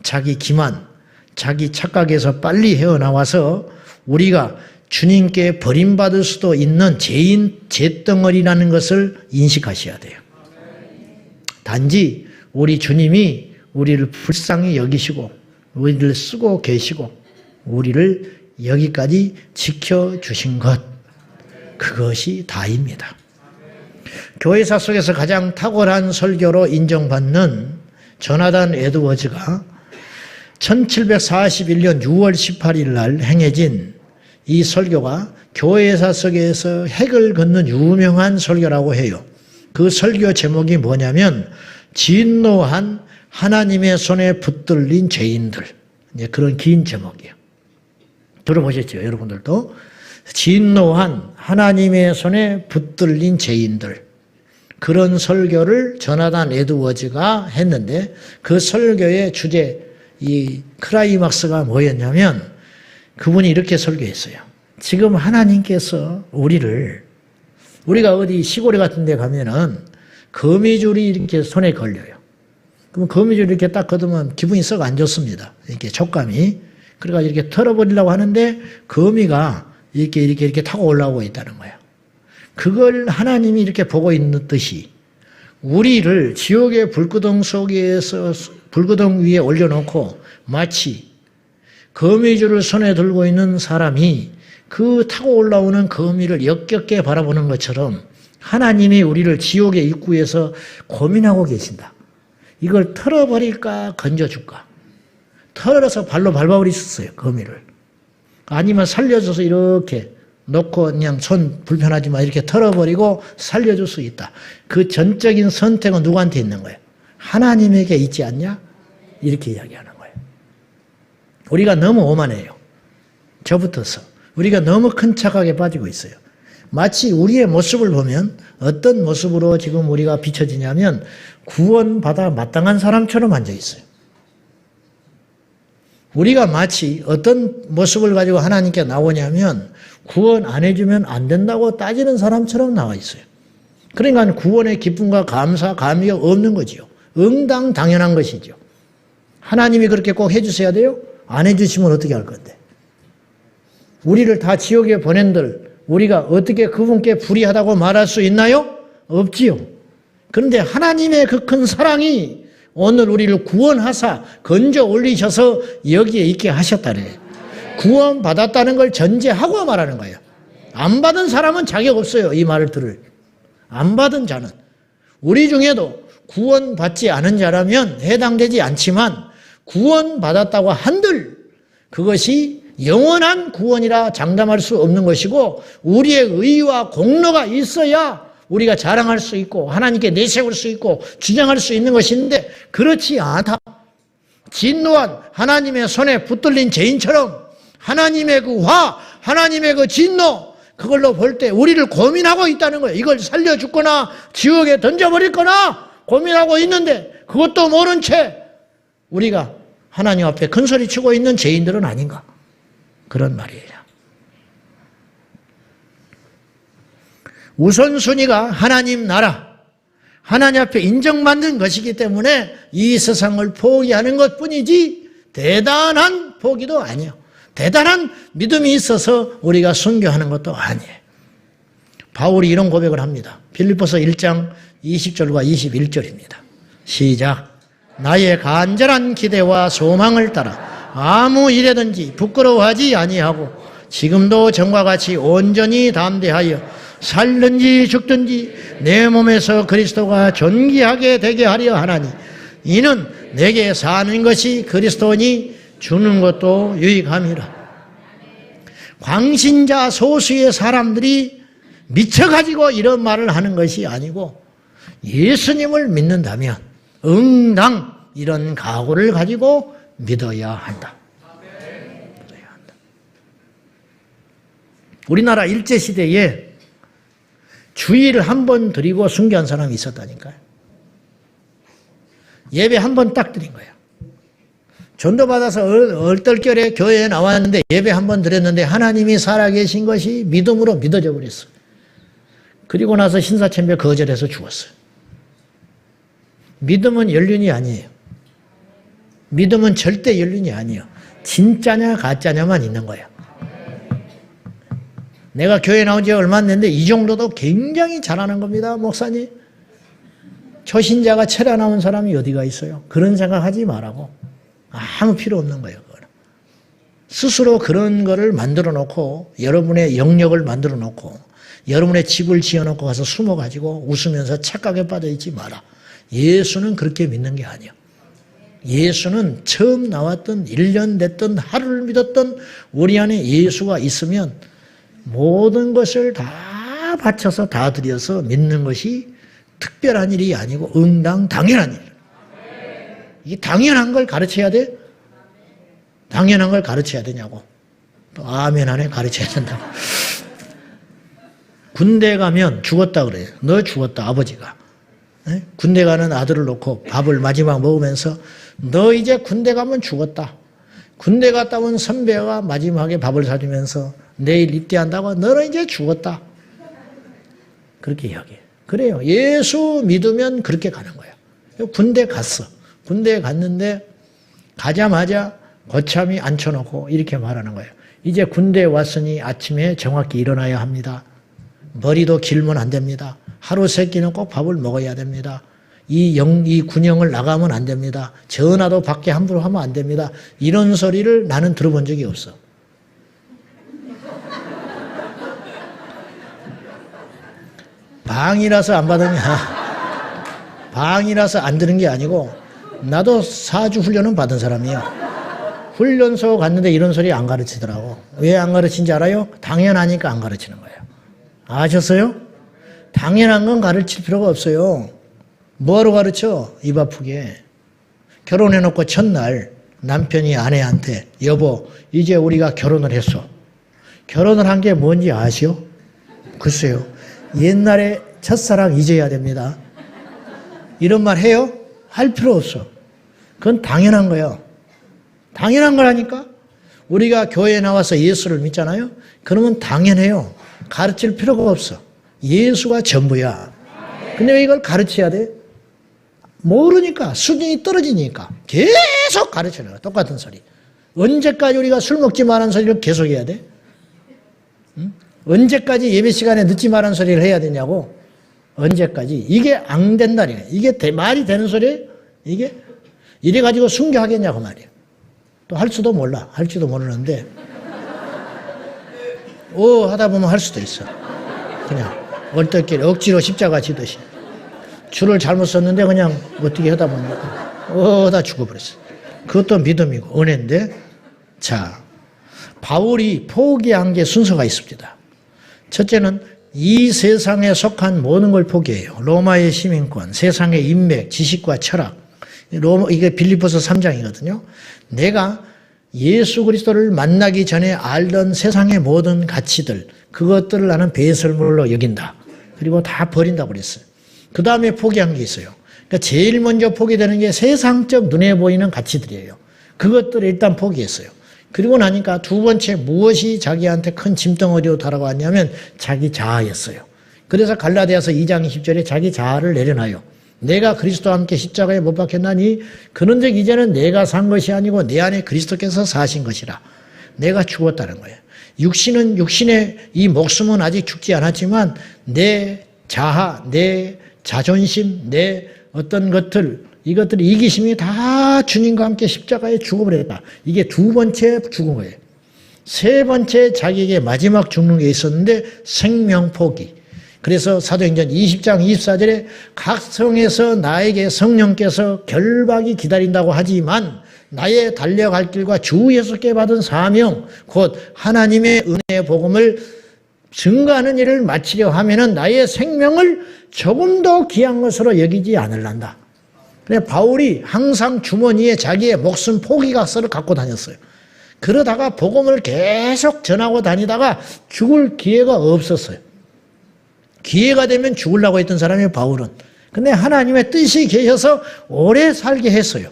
자기 기만, 자기 착각에서 빨리 헤어나와서 우리가 주님께 버림받을 수도 있는 죄인, 죄덩어리라는 것을 인식하셔야 돼요. 단지 우리 주님이 우리를 불쌍히 여기시고 우리를 쓰고 계시고 우리를 여기까지 지켜주신 것, 그것이 다입니다. 교회사 속에서 가장 탁월한 설교로 인정받는 조나단 에드워즈가 1741년 6월 18일 날 행해진 이 설교가 교회사 속에서 핵을 긋는 유명한 설교라고 해요. 그 설교 제목이 뭐냐면 진노한 하나님의 손에 붙들린 죄인들. 이제 그런 긴 제목이에요. 들어보셨죠? 여러분들도. 진노한 하나님의 손에 붙들린 죄인들. 그런 설교를 조나단 에드워즈가 했는데 그 설교의 주제, 이 클라이막스가 뭐였냐면 그분이 이렇게 설교했어요. 지금 하나님께서 우리가 어디 시골에 같은 데 가면은 거미줄이 이렇게 손에 걸려요. 그럼 거미줄 이렇게 딱 걷으면 기분이 썩 안 좋습니다. 이렇게 촉감이. 그래가 이렇게 털어버리려고 하는데 거미가 이렇게 타고 올라오고 있다는 거예요. 그걸 하나님이 이렇게 보고 있는 듯이 우리를 지옥의 불구덩 속에서 불구덩 위에 올려놓고 마치 거미줄을 손에 들고 있는 사람이 그 타고 올라오는 거미를 역겹게 바라보는 것처럼 하나님이 우리를 지옥의 입구에서 고민하고 계신다. 이걸 털어버릴까 건져줄까. 털어서 발로 밟아버렸어요. 거미를. 아니면 살려줘서 이렇게 놓고 그냥 손 불편하지만 이렇게 털어버리고 살려줄 수 있다. 그 전적인 선택은 누구한테 있는 거예요? 하나님에게 있지 않냐? 이렇게 이야기하는 거예요. 우리가 너무 오만해요. 저부터서. 우리가 너무 큰 착각에 빠지고 있어요. 마치 우리의 모습을 보면 어떤 모습으로 지금 우리가 비춰지냐면 구원받아 마땅한 사람처럼 앉아 있어요. 우리가 마치 어떤 모습을 가지고 하나님께 나오냐면 구원 안 해주면 안 된다고 따지는 사람처럼 나와 있어요. 그러니까 구원의 기쁨과 감사, 감이가 없는 거지요. 응당 당연한 것이죠. 하나님이 그렇게 꼭 해주셔야 돼요? 안 해주시면 어떻게 할 건데? 우리를 다 지옥에 보낸들 우리가 어떻게 그분께 불의하다고 말할 수 있나요? 없지요. 그런데 하나님의 그 큰 사랑이 오늘 우리를 구원하사 건져 올리셔서 여기에 있게 하셨다네. 구원받았다는 걸 전제하고 말하는 거예요. 안 받은 사람은 자격 없어요. 이 말을 들을. 안 받은 자는. 우리 중에도 구원받지 않은 자라면 해당되지 않지만 구원받았다고 한들 그것이 영원한 구원이라 장담할 수 없는 것이고 우리의 의와 공로가 있어야 우리가 자랑할 수 있고 하나님께 내세울 수 있고 주장할 수 있는 것인데 그렇지 않다. 진노한 하나님의 손에 붙들린 죄인처럼 하나님의 그 화, 하나님의 그 진노 그걸로 볼 때 우리를 고민하고 있다는 거예요. 이걸 살려주거나 지옥에 던져버릴거나 고민하고 있는데 그것도 모른 채 우리가 하나님 앞에 큰소리 치고 있는 죄인들은 아닌가. 그런 말이에요. 우선순위가 하나님 나라, 하나님 앞에 인정받는 것이기 때문에 이 세상을 포기하는 것뿐이지 대단한 포기도 아니에요. 대단한 믿음이 있어서 우리가 순교하는 것도 아니에요. 바울이 이런 고백을 합니다. 빌립보서 1장 20절과 21절입니다. 시작. 나의 간절한 기대와 소망을 따라 아무 일에든지 부끄러워하지 아니하고 지금도 전과 같이 온전히 담대하여 살든지 죽든지 내 몸에서 그리스도가 존귀하게 되게 하려 하나니 이는 내게 사는 것이 그리스도니 주는 것도 유익함이라. 광신자 소수의 사람들이 미쳐가지고 이런 말을 하는 것이 아니고 예수님을 믿는다면 응당 이런 각오를 가지고 믿어야 한다. 믿어야 한다. 우리나라 일제시대에 주일을 한 번 드리고 순교한 사람이 있었다니까요. 예배 한 번 딱 드린 거예요. 전도받아서 얼떨결에 교회에 나왔는데 예배 한 번 드렸는데 하나님이 살아계신 것이 믿음으로 믿어져 버렸어요. 그리고 나서 신사참배 거절해서 죽었어요. 믿음은 연륜이 아니에요. 믿음은 절대 연륜이 아니에요. 진짜냐 가짜냐만 있는 거예요. 내가 교회 나온 지 얼마 안 됐는데 이 정도도 굉장히 잘하는 겁니다. 목사님. 초신자가 철야 나온 사람이 어디가 있어요. 그런 생각하지 말라고. 아무 필요 없는 거예요. 그거는. 스스로 그런 거를 만들어 놓고 여러분의 영역을 만들어 놓고 여러분의 집을 지어놓고 가서 숨어가지고 웃으면서 착각에 빠져있지 마라. 예수는 그렇게 믿는 게 아니야. 예수는 처음 나왔던 1년 됐던 하루를 믿었던 우리 안에 예수가 있으면 모든 것을 다 바쳐서 다 드려서 믿는 것이 특별한 일이 아니고 응당 당연한 일. 이게 당연한 걸 가르쳐야 돼? 당연한 걸 가르쳐야 되냐고. 또 아멘 안에 가르쳐야 된다고. 군대 가면 죽었다 그래요. 너 죽었다 아버지가. 네? 군대 가는 아들을 놓고 밥을 마지막 먹으면서 너 이제 군대 가면 죽었다. 군대 갔다 온 선배가 마지막에 밥을 사주면서 내일 입대한다고 너는 이제 죽었다. 그렇게 이야기해요. 그래요. 예수 믿으면 그렇게 가는 거예요. 군대 갔어. 군대에 갔는데 가자마자 거참이 앉혀놓고 이렇게 말하는 거예요. 이제 군대에 왔으니 아침에 정확히 일어나야 합니다. 머리도 길면 안 됩니다. 하루 3끼는 꼭 밥을 먹어야 됩니다. 이 군영을 나가면 안 됩니다. 전화도 밖에 함부로 하면 안 됩니다. 이런 소리를 나는 들어본 적이 없어. 방이라서 안 받으냐. 방이라서 안 들은 게 아니고 나도 4주 훈련은 받은 사람이야. 훈련소 갔는데 이런 소리 안 가르치더라고. 왜 안 가르친지 알아요? 당연하니까 안 가르치는 거예요. 아셨어요? 당연한 건 가르칠 필요가 없어요. 뭐하러 가르쳐? 입 아프게. 결혼해놓고 첫날 남편이 아내한테 여보 이제 우리가 결혼을 했어. 결혼을 한 게 뭔지 아시오? 글쎄요. 옛날에 첫사랑 잊어야 됩니다. 이런 말 해요? 할 필요 없어. 그건 당연한 거예요. 당연한 거라니까. 우리가 교회에 나와서 예수를 믿잖아요. 그러면 당연해요. 가르칠 필요가 없어. 예수가 전부야. 근데 이걸 가르쳐야 돼? 모르니까 수준이 떨어지니까 계속 가르쳐요. 똑같은 소리. 언제까지 우리가 술 먹지 말라는 소리를 계속 해야 돼? 응? 언제까지 예배 시간에 늦지 말라는 소리를 해야 되냐고? 언제까지? 이게 안 된다니까. 이게 말이 되는 소리예요? 이게? 이래가지고 순교하겠냐고 말이에요. 또 할 수도 몰라. 할지도 모르는데 하다 보면 할 수도 있어. 그냥 얼떨결에 억지로 십자가 지듯이. 줄을 잘못 썼는데 그냥 어떻게 하다 보면 다 죽어버렸어. 그것도 믿음이고 은혜인데. 자, 바울이 포기한 게 순서가 있습니다. 첫째는 이 세상에 속한 모든 걸 포기해요. 로마의 시민권, 세상의 인맥, 지식과 철학. 이게 빌립보서 3장이거든요. 내가 예수 그리스도를 만나기 전에 알던 세상의 모든 가치들, 그것들을 나는 배설물로 여긴다. 그리고 다 버린다고 그랬어요. 그 다음에 포기한 게 있어요. 그러니까 제일 먼저 포기되는 게 세상적 눈에 보이는 가치들이에요. 그것들을 일단 포기했어요. 그리고 나니까 두 번째 무엇이 자기한테 큰 짐덩어리로 다가왔냐면 자기 자아였어요. 그래서 갈라디아서 2장 20절에 자기 자아를 내려놔요. 내가 그리스도와 함께 십자가에 못 박혔나니 그런즉 이제는 내가 산 것이 아니고 내 안에 그리스도께서 사신 것이라. 내가 죽었다는 거예요. 육신의 이 목숨은 아직 죽지 않았지만 내 자아, 내 자존심, 내 어떤 것들, 이것들 이기심이 다 주님과 함께 십자가에 죽어버렸다. 이게 두 번째 죽은 거예요. 세 번째 자기에게 마지막 죽는 게 있었는데 생명 포기. 그래서 사도행전 20장 24절에 각 성에서 나에게 성령께서 결박이 기다린다고 하지만 나의 달려갈 길과 주 예수께 받은 사명 곧 하나님의 은혜의 복음을 증거하는 일을 마치려 하면은 나의 생명을 조금 더 귀한 것으로 여기지 않을란다. 그래 바울이 항상 주머니에 자기의 목숨 포기각서를 갖고 다녔어요. 그러다가 복음을 계속 전하고 다니다가 죽을 기회가 없었어요. 기회가 되면 죽으려고 했던 사람이 바울은. 근데 하나님의 뜻이 계셔서 오래 살게 했어요.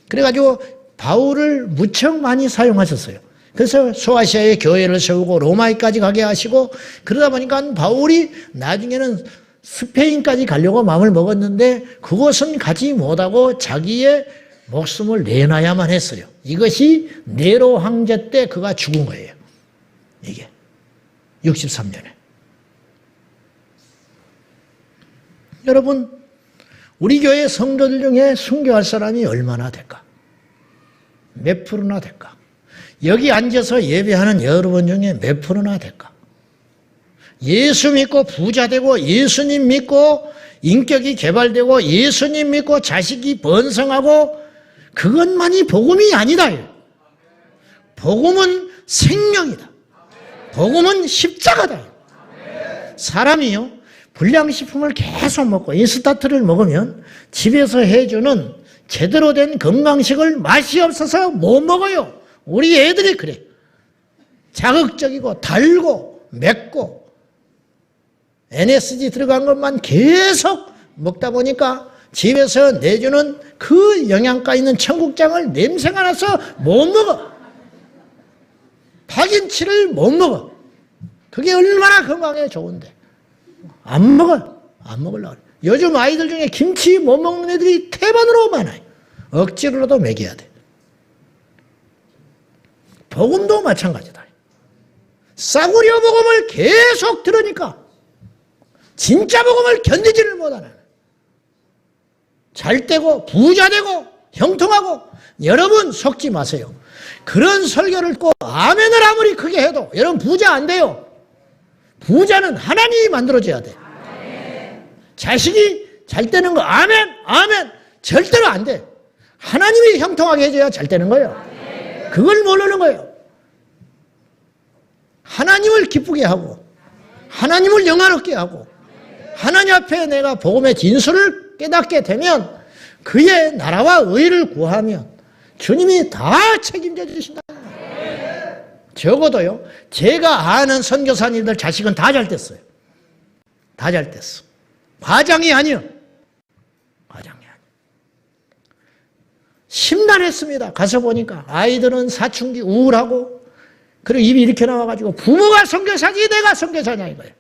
그래가지고 바울을 무척 많이 사용하셨어요. 그래서 소아시아에 교회를 세우고 로마에까지 가게 하시고 그러다 보니까 바울이 나중에는 스페인까지 가려고 마음을 먹었는데 그곳은 가지 못하고 자기의 목숨을 내놔야만 했어요. 이것이 네로 황제 때 그가 죽은 거예요. 이게 63년에. 여러분 우리 교회 성도들 중에 순교할 사람이 얼마나 될까? 몇 프로나 될까? 여기 앉아서 예배하는 여러분 중에 몇 프로나 될까? 예수 믿고 부자 되고 예수님 믿고 인격이 개발되고 예수님 믿고 자식이 번성하고 그것만이 복음이 아니다. 복음은 생명이다. 복음은 십자가다. 사람이요 불량식품을 계속 먹고 인스타트를 먹으면 집에서 해주는 제대로 된 건강식을 맛이 없어서 못 먹어요. 우리 애들이 그래. 자극적이고 달고 맵고 NSG 들어간 것만 계속 먹다 보니까 집에서 내주는 그 영양가 있는 청국장을 냄새가 나서 못 먹어. 파김치를 못 먹어. 그게 얼마나 건강에 좋은데. 안 먹어. 안 먹으려고 그래. 요즘 아이들 중에 김치 못 먹는 애들이 태반으로 많아요. 억지로라도 먹여야 돼. 복음도 마찬가지다. 싸구려 복음을 계속 들으니까 진짜 복음을 견디지를 못하는, 잘되고 부자되고 형통하고, 여러분 속지 마세요. 그런 설교를 꼭 아멘을 아무리 크게 해도 여러분 부자 안 돼요. 부자는 하나님이 만들어줘야 돼. 자식이 잘 되는 거 아멘 아멘 절대로 안 돼. 하나님이 형통하게 해줘야 잘 되는 거예요. 그걸 모르는 거예요. 하나님을 기쁘게 하고 하나님을 영화롭게 하고 하나님 앞에 내가 복음의 진수를 깨닫게 되면 그의 나라와 의를 구하면 주님이 다 책임져 주신다. 적어도요, 제가 아는 선교사님들 자식은 다 잘 됐어요. 다 잘 됐어. 과장이 아니요. 과장이 아니요. 심란했습니다. 가서 보니까 아이들은 사춘기 우울하고, 그리고 입이 이렇게 나와가지고 부모가 선교사지 내가 선교사냐 이거예요.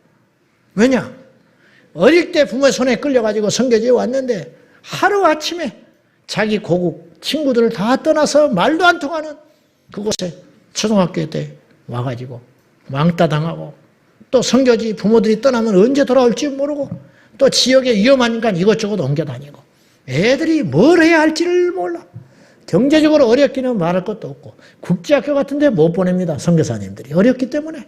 왜냐? 어릴 때 부모의 손에 끌려가지고 선교지에 왔는데 하루아침에 자기 고국 친구들을 다 떠나서 말도 안 통하는 그곳에 초등학교 때 와가지고 왕따 당하고, 또 선교지 부모들이 떠나면 언제 돌아올지 모르고, 또 지역에 위험하니까 이것저것 옮겨다니고, 애들이 뭘 해야 할지를 몰라. 경제적으로 어렵기는 말할 것도 없고, 국제학교 같은 데 못 보냅니다. 선교사님들이 어렵기 때문에.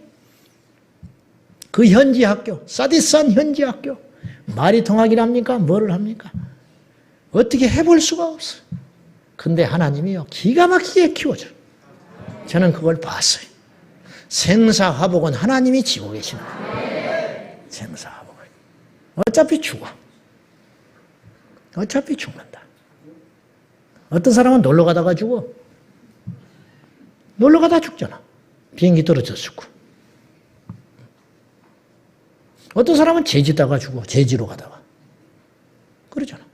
그 현지 학교, 사디스한 현지 학교, 말이 통하긴 합니까? 뭐를 합니까? 어떻게 해볼 수가 없어요. 근데 하나님이요, 기가 막히게 키워줘요. 저는 그걸 봤어요. 생사화복은 하나님이 지고 계시는 거예요. 생사화복을. 어차피 죽어. 어차피 죽는다. 어떤 사람은 놀러 가다가 죽어. 놀러 가다 죽잖아. 비행기 떨어져 죽고. 어떤 사람은 제지다가 죽어. 제지로 가다가. 그러잖아.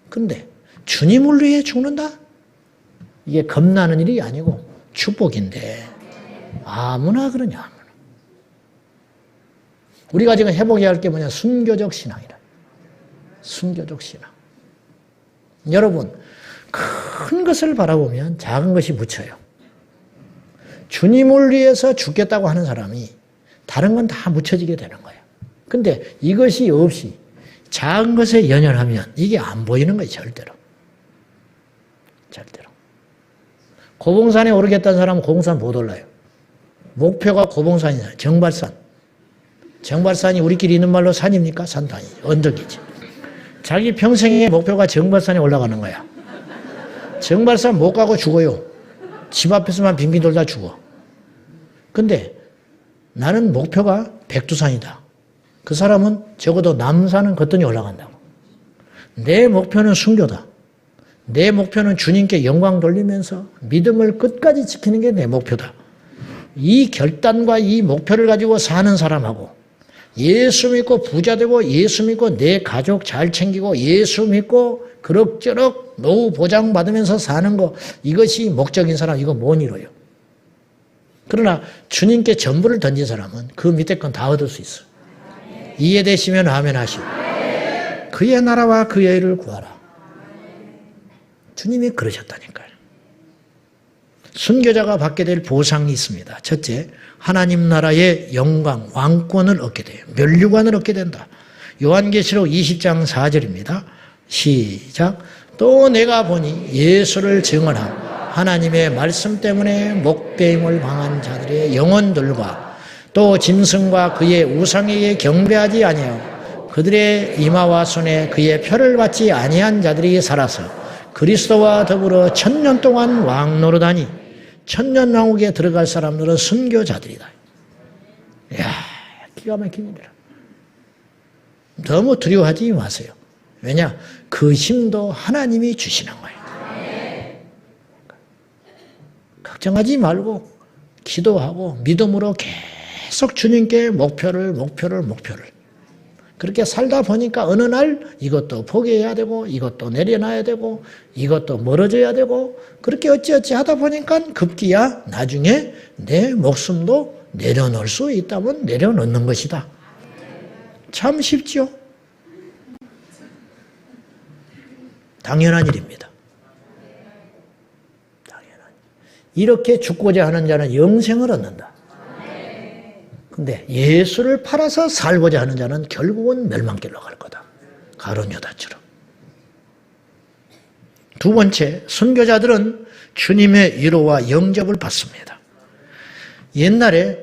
근데 주님을 위해 죽는다? 이게 겁나는 일이 아니고 축복인데 아무나 그러냐. 아무나. 우리가 지금 회복해야 할 게 뭐냐? 순교적 신앙이라. 순교적 신앙. 여러분, 큰 것을 바라보면 작은 것이 묻혀요. 주님을 위해서 죽겠다고 하는 사람이 다른 건 다 묻혀지게 되는 거예요. 근데 이것이 없이 작은 것에 연연하면 이게 안 보이는 거예요. 절대로. 절대로. 고봉산에 오르겠다는 사람은 고봉산 못 올라요. 목표가 고봉산이잖아요. 정발산. 정발산이 우리끼리 있는 말로 산입니까? 산도 아니죠. 언덕이지. 자기 평생의 목표가 정발산에 올라가는 거야. 정발산 못 가고 죽어요. 집 앞에서만 빙빙 돌다 죽어. 근데 나는 목표가 백두산이다. 그 사람은 적어도 남산은 걷더니 올라간다고. 내 목표는 순교다. 내 목표는 주님께 영광 돌리면서 믿음을 끝까지 지키는 게 내 목표다. 이 결단과 이 목표를 가지고 사는 사람하고, 예수 믿고 부자 되고 예수 믿고 내 가족 잘 챙기고 예수 믿고 그럭저럭 노후 보장 받으면서 사는 거, 이것이 목적인 사람, 이거 못 이뤄요. 그러나 주님께 전부를 던진 사람은 그 밑에 건 다 얻을 수 있어요. 이해되시면 아멘 하시고. 그의 나라와 그의 의를 구하라. 주님이 그러셨다니까요. 순교자가 받게 될 보상이 있습니다. 첫째, 하나님 나라의 영광, 왕권을 얻게 돼요. 면류관을 얻게 된다. 요한계시록 20장 4절입니다. 시작. 또 내가 보니 예수를 증언하고 하나님의 말씀 때문에 목배임을 당한 자들의 영혼들과 또 짐승과 그의 우상에게 경배하지 아니하고 그들의 이마와 손에 그의 표를 받지 아니한 자들이 살아서 그리스도와 더불어 1000년 동안 왕노릇하니 천년왕국에 들어갈 사람들은 순교자들이다. 이야, 기가 막힙니다. 너무 두려워하지 마세요. 왜냐? 그 힘도 하나님이 주시는 거예요. 걱정하지 말고 기도하고 믿음으로 계속 주님께 목표를 그렇게 살다 보니까 어느 날 이것도 포기해야 되고 이것도 내려놔야 되고 이것도 멀어져야 되고 그렇게 어찌어찌 하다 보니까 급기야 나중에 내 목숨도 내려놓을 수 있다면 내려놓는 것이다. 참 쉽죠? 당연한 일입니다. 당연한 일. 이렇게 죽고자 하는 자는 영생을 얻는다. 근데 예수를 팔아서 살고자 하는 자는 결국은 멸망길로 갈 거다. 가룟 유다처럼. 두 번째, 순교자들은 주님의 위로와 영접을 받습니다. 옛날에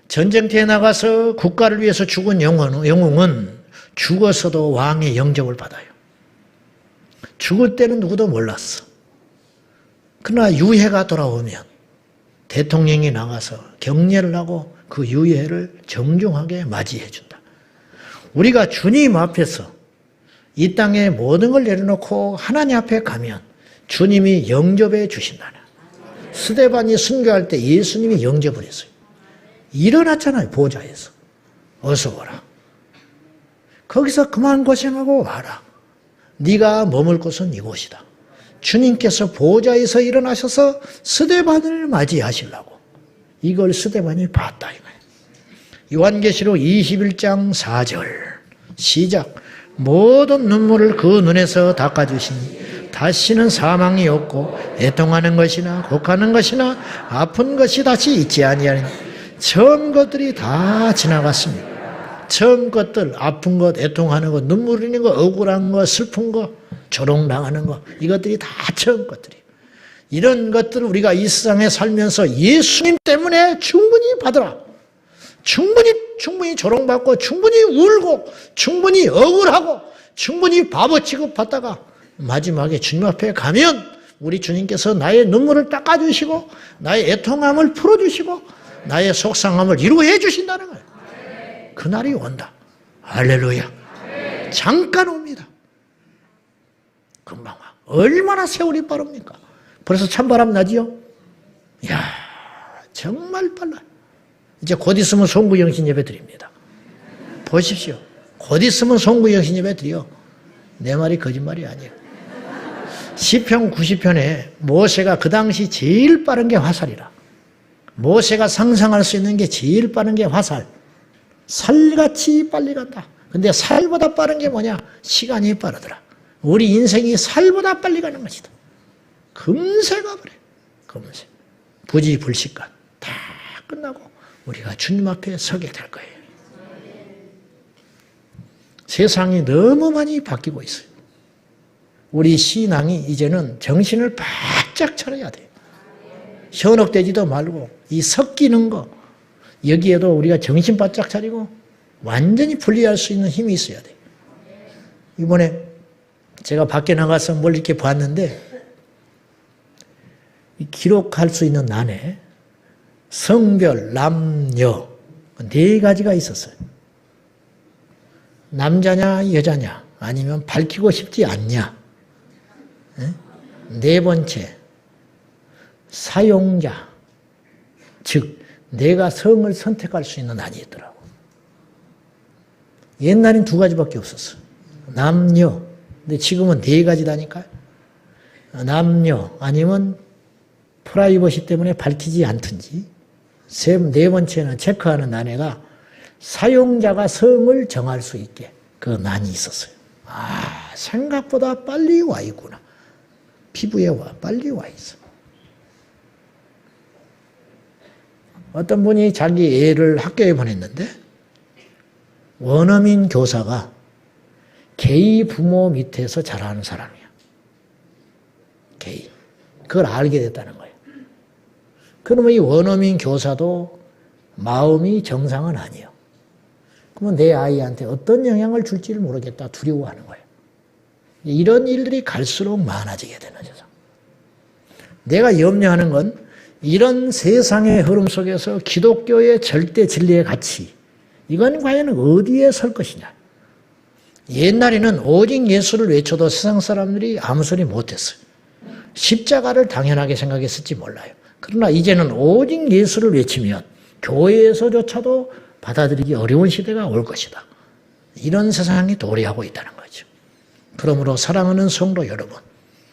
전쟁터에 나가서 국가를 위해서 죽은 영웅은 죽어서도 왕의 영접을 받아요. 죽을 때는 누구도 몰랐어. 그러나 유해가 돌아오면 대통령이 나가서 격려를 하고 그 유해를 정중하게 맞이해 준다. 우리가 주님 앞에서 이 땅에 모든 걸 내려놓고 하나님 앞에 가면 주님이 영접해 주신다는. 스데반이 순교할 때 예수님이 영접을 했어요. 일어났잖아요, 보좌에서. 어서 오라. 거기서 그만 고생하고 와라. 네가 머물 곳은 이곳이다. 주님께서 보좌에서 일어나셔서 스데반을 맞이하시려고. 이걸 스데반이 봤다 이거예요. 요한계시록 21장 4절 시작. 모든 눈물을 그 눈에서 닦아주시니 다시는 사망이 없고 애통하는 것이나 곡하는 것이나 아픈 것이 다시 있지 아니하니 처음 것들이 다 지나갔습니다. 처음 것들, 아픈 것, 애통하는 것, 눈물 흘리는 것, 억울한 것, 슬픈 것, 조롱당하는 것, 이것들이 다 처음 것들이에요. 이런 것들을 우리가 이 세상에 살면서 예수님 때문에 충분히 받으라. 충분히 조롱받고, 충분히 울고, 충분히 억울하고, 충분히 바보 취급받다가 마지막에 주님 앞에 가면 우리 주님께서 나의 눈물을 닦아주시고, 나의 애통함을 풀어주시고, 나의 속상함을 위로해 주신다는 거예요. 그날이 온다. 할렐루야. 잠깐 옵니다. 금방 와. 얼마나 세월이 빠릅니까? 벌써 찬바람 나지요? 이야, 정말 빨라. 이제 곧 있으면 송구영신 예배 드립니다. 보십시오. 곧 있으면 송구영신 예배 드려. 내 말이 거짓말이 아니에요. 시편 90편에 모세가 그 당시 제일 빠른 게 화살이라. 모세가 상상할 수 있는 게 제일 빠른 게 화살. 살같이 빨리 간다. 근데 살보다 빠른 게 뭐냐? 시간이 빠르더라. 우리 인생이 살보다 빨리 가는 것이다. 금세 가버려. 금세. 부지불식간 다 끝나고 우리가 주님 앞에 서게 될 거예요. 세상이 너무 많이 바뀌고 있어요. 우리 신앙이 이제는 정신을 바짝 차려야 돼요. 현혹되지도 말고 이 섞이는 거 여기에도 우리가 정신 바짝 차리고 완전히 분리할 수 있는 힘이 있어야 돼요. 이번에 제가 밖에 나가서 뭘 이렇게 봤는데 기록할 수 있는 난에 성별, 남녀 4가지가 있었어요. 남자냐 여자냐 아니면 밝히고 싶지 않냐. 4번째 사용자 즉 내가 성을 선택할 수 있는 난이 있더라고. 옛날엔 2가지밖에 없었어. 남녀. 근데 지금은 4가지다니까요. 남녀 아니면 프라이버시 때문에 밝히지 않든지. 4번째는 체크하는 난에가 사용자가 성을 정할 수 있게 그 난이 있었어요. 아, 생각보다 빨리 와 있구나. 피부에 빨리 와 있어. 어떤 분이 자기 애를 학교에 보냈는데 원어민 교사가 게이 부모 밑에서 자라는 사람이야. 게이. 그걸 알게 됐다는 거예요. 그러면 이 원어민 교사도 마음이 정상은 아니에요. 그러면 내 아이한테 어떤 영향을 줄지를 모르겠다 두려워하는 거예요. 이런 일들이 갈수록 많아지게 되는 세상. 내가 염려하는 건 이런 세상의 흐름 속에서 기독교의 절대 진리의 가치, 이건 과연 어디에 설 것이냐. 옛날에는 오직 예수를 외쳐도 세상 사람들이 아무 소리 못했어요. 십자가를 당연하게 생각했을지 몰라요. 그러나 이제는 오직 예수를 외치면 교회에서조차도 받아들이기 어려운 시대가 올 것이다. 이런 세상이 도래하고 있다는 거죠. 그러므로 사랑하는 성도 여러분,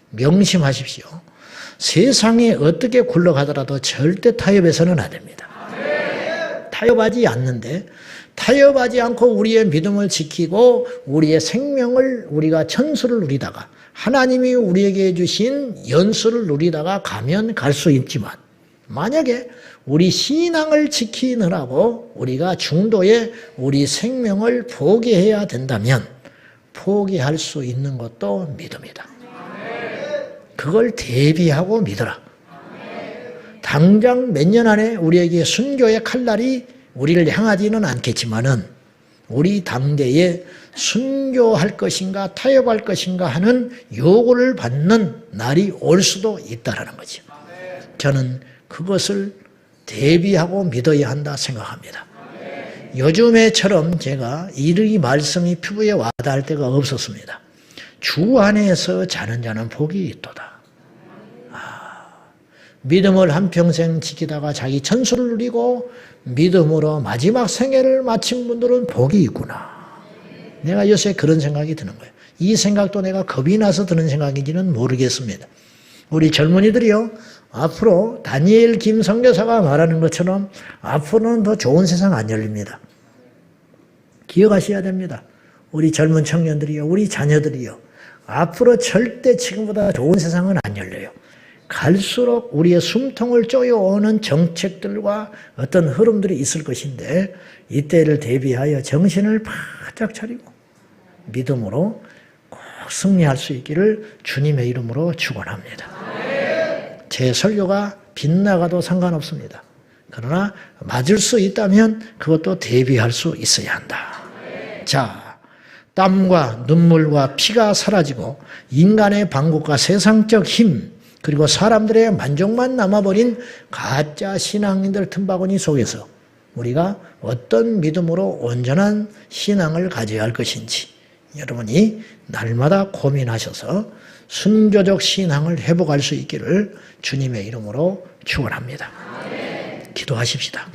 명심하십시오. 세상에 어떻게 굴러가더라도 절대 타협해서는 안 됩니다. 타협하지 않는데, 타협하지 않고 우리의 믿음을 지키고 우리의 생명을 우리가 천수를 누리다가 하나님이 우리에게 주신 연수를 누리다가 가면 갈 수 있지만 만약에 우리 신앙을 지키느라고 우리가 중도에 우리 생명을 포기해야 된다면 포기할 수 있는 것도 믿음이다. 그걸 대비하고 믿어라. 당장 몇 년 안에 우리에게 순교의 칼날이 우리를 향하지는 않겠지만은 우리 당대에 순교할 것인가 타협할 것인가 하는 요구를 받는 날이 올 수도 있다라는 거죠. 저는 그것을 대비하고 믿어야 한다 생각합니다. 요즘에처럼 제가 이 말씀이 피부에 와닿을 때가 없었습니다. 주 안에서 자는 자는 복이 있도다. 믿음을 한평생 지키다가 자기 천수를 누리고 믿음으로 마지막 생애를 마친 분들은 복이 있구나. 내가 요새 그런 생각이 드는 거예요. 이 생각도 내가 겁이 나서 드는 생각인지는 모르겠습니다. 우리 젊은이들이요, 앞으로 다니엘 김 선교사가 말하는 것처럼 앞으로는 더 좋은 세상 안 열립니다. 기억하셔야 됩니다. 우리 젊은 청년들이요, 우리 자녀들이요, 앞으로 절대 지금보다 좋은 세상은 안 열려요. 갈수록 우리의 숨통을 쪼여오는 정책들과 어떤 흐름들이 있을 것인데 이때를 대비하여 정신을 바짝 차리고 믿음으로 꼭 승리할 수 있기를 주님의 이름으로 축원합니다. 제 설교가 빗나가도 상관없습니다. 그러나 맞을 수 있다면 그것도 대비할 수 있어야 한다. 자, 땀과 눈물과 피가 사라지고 인간의 방법과 세상적 힘 그리고 사람들의 만족만 남아버린 가짜 신앙인들 틈바구니 속에서 우리가 어떤 믿음으로 온전한 신앙을 가져야 할 것인지 여러분이 날마다 고민하셔서 순교적 신앙을 회복할 수 있기를 주님의 이름으로 축원합니다. 기도하십시다.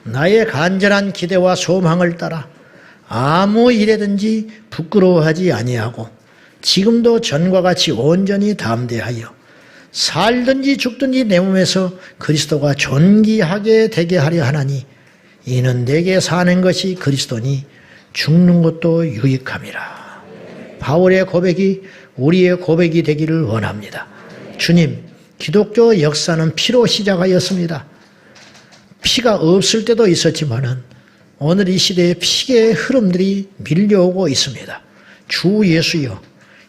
나의 간절한 기대와 소망을 따라 아무 일에든지 부끄러워하지 아니하고 지금도 전과 같이 온전히 담대하여 살든지 죽든지 내 몸에서 그리스도가 존귀하게 되게 하려 하나니 이는 내게 사는 것이 그리스도니 죽는 것도 유익함이라. 바울의 고백이 우리의 고백이 되기를 원합니다. 주님, 기독교 역사는 피로 시작하였습니다. 피가 없을 때도 있었지만은 오늘 이 시대에 피의 흐름들이 밀려오고 있습니다. 주 예수여,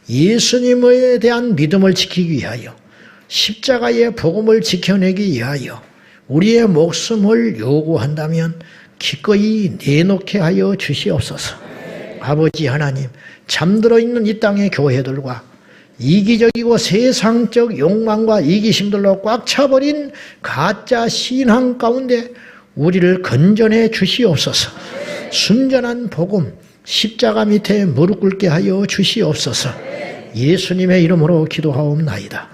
예수님에 대한 믿음을 지키기 위하여 십자가의 복음을 지켜내기 위하여 우리의 목숨을 요구한다면 기꺼이 내놓게 하여 주시옵소서. 아버지 하나님, 잠들어 있는 이 땅의 교회들과 이기적이고 세상적 욕망과 이기심들로 꽉 차버린 가짜 신앙 가운데 우리를 건져내 주시옵소서. 순전한 복음, 십자가 밑에 무릎 꿇게 하여 주시옵소서. 예수님의 이름으로 기도하옵나이다.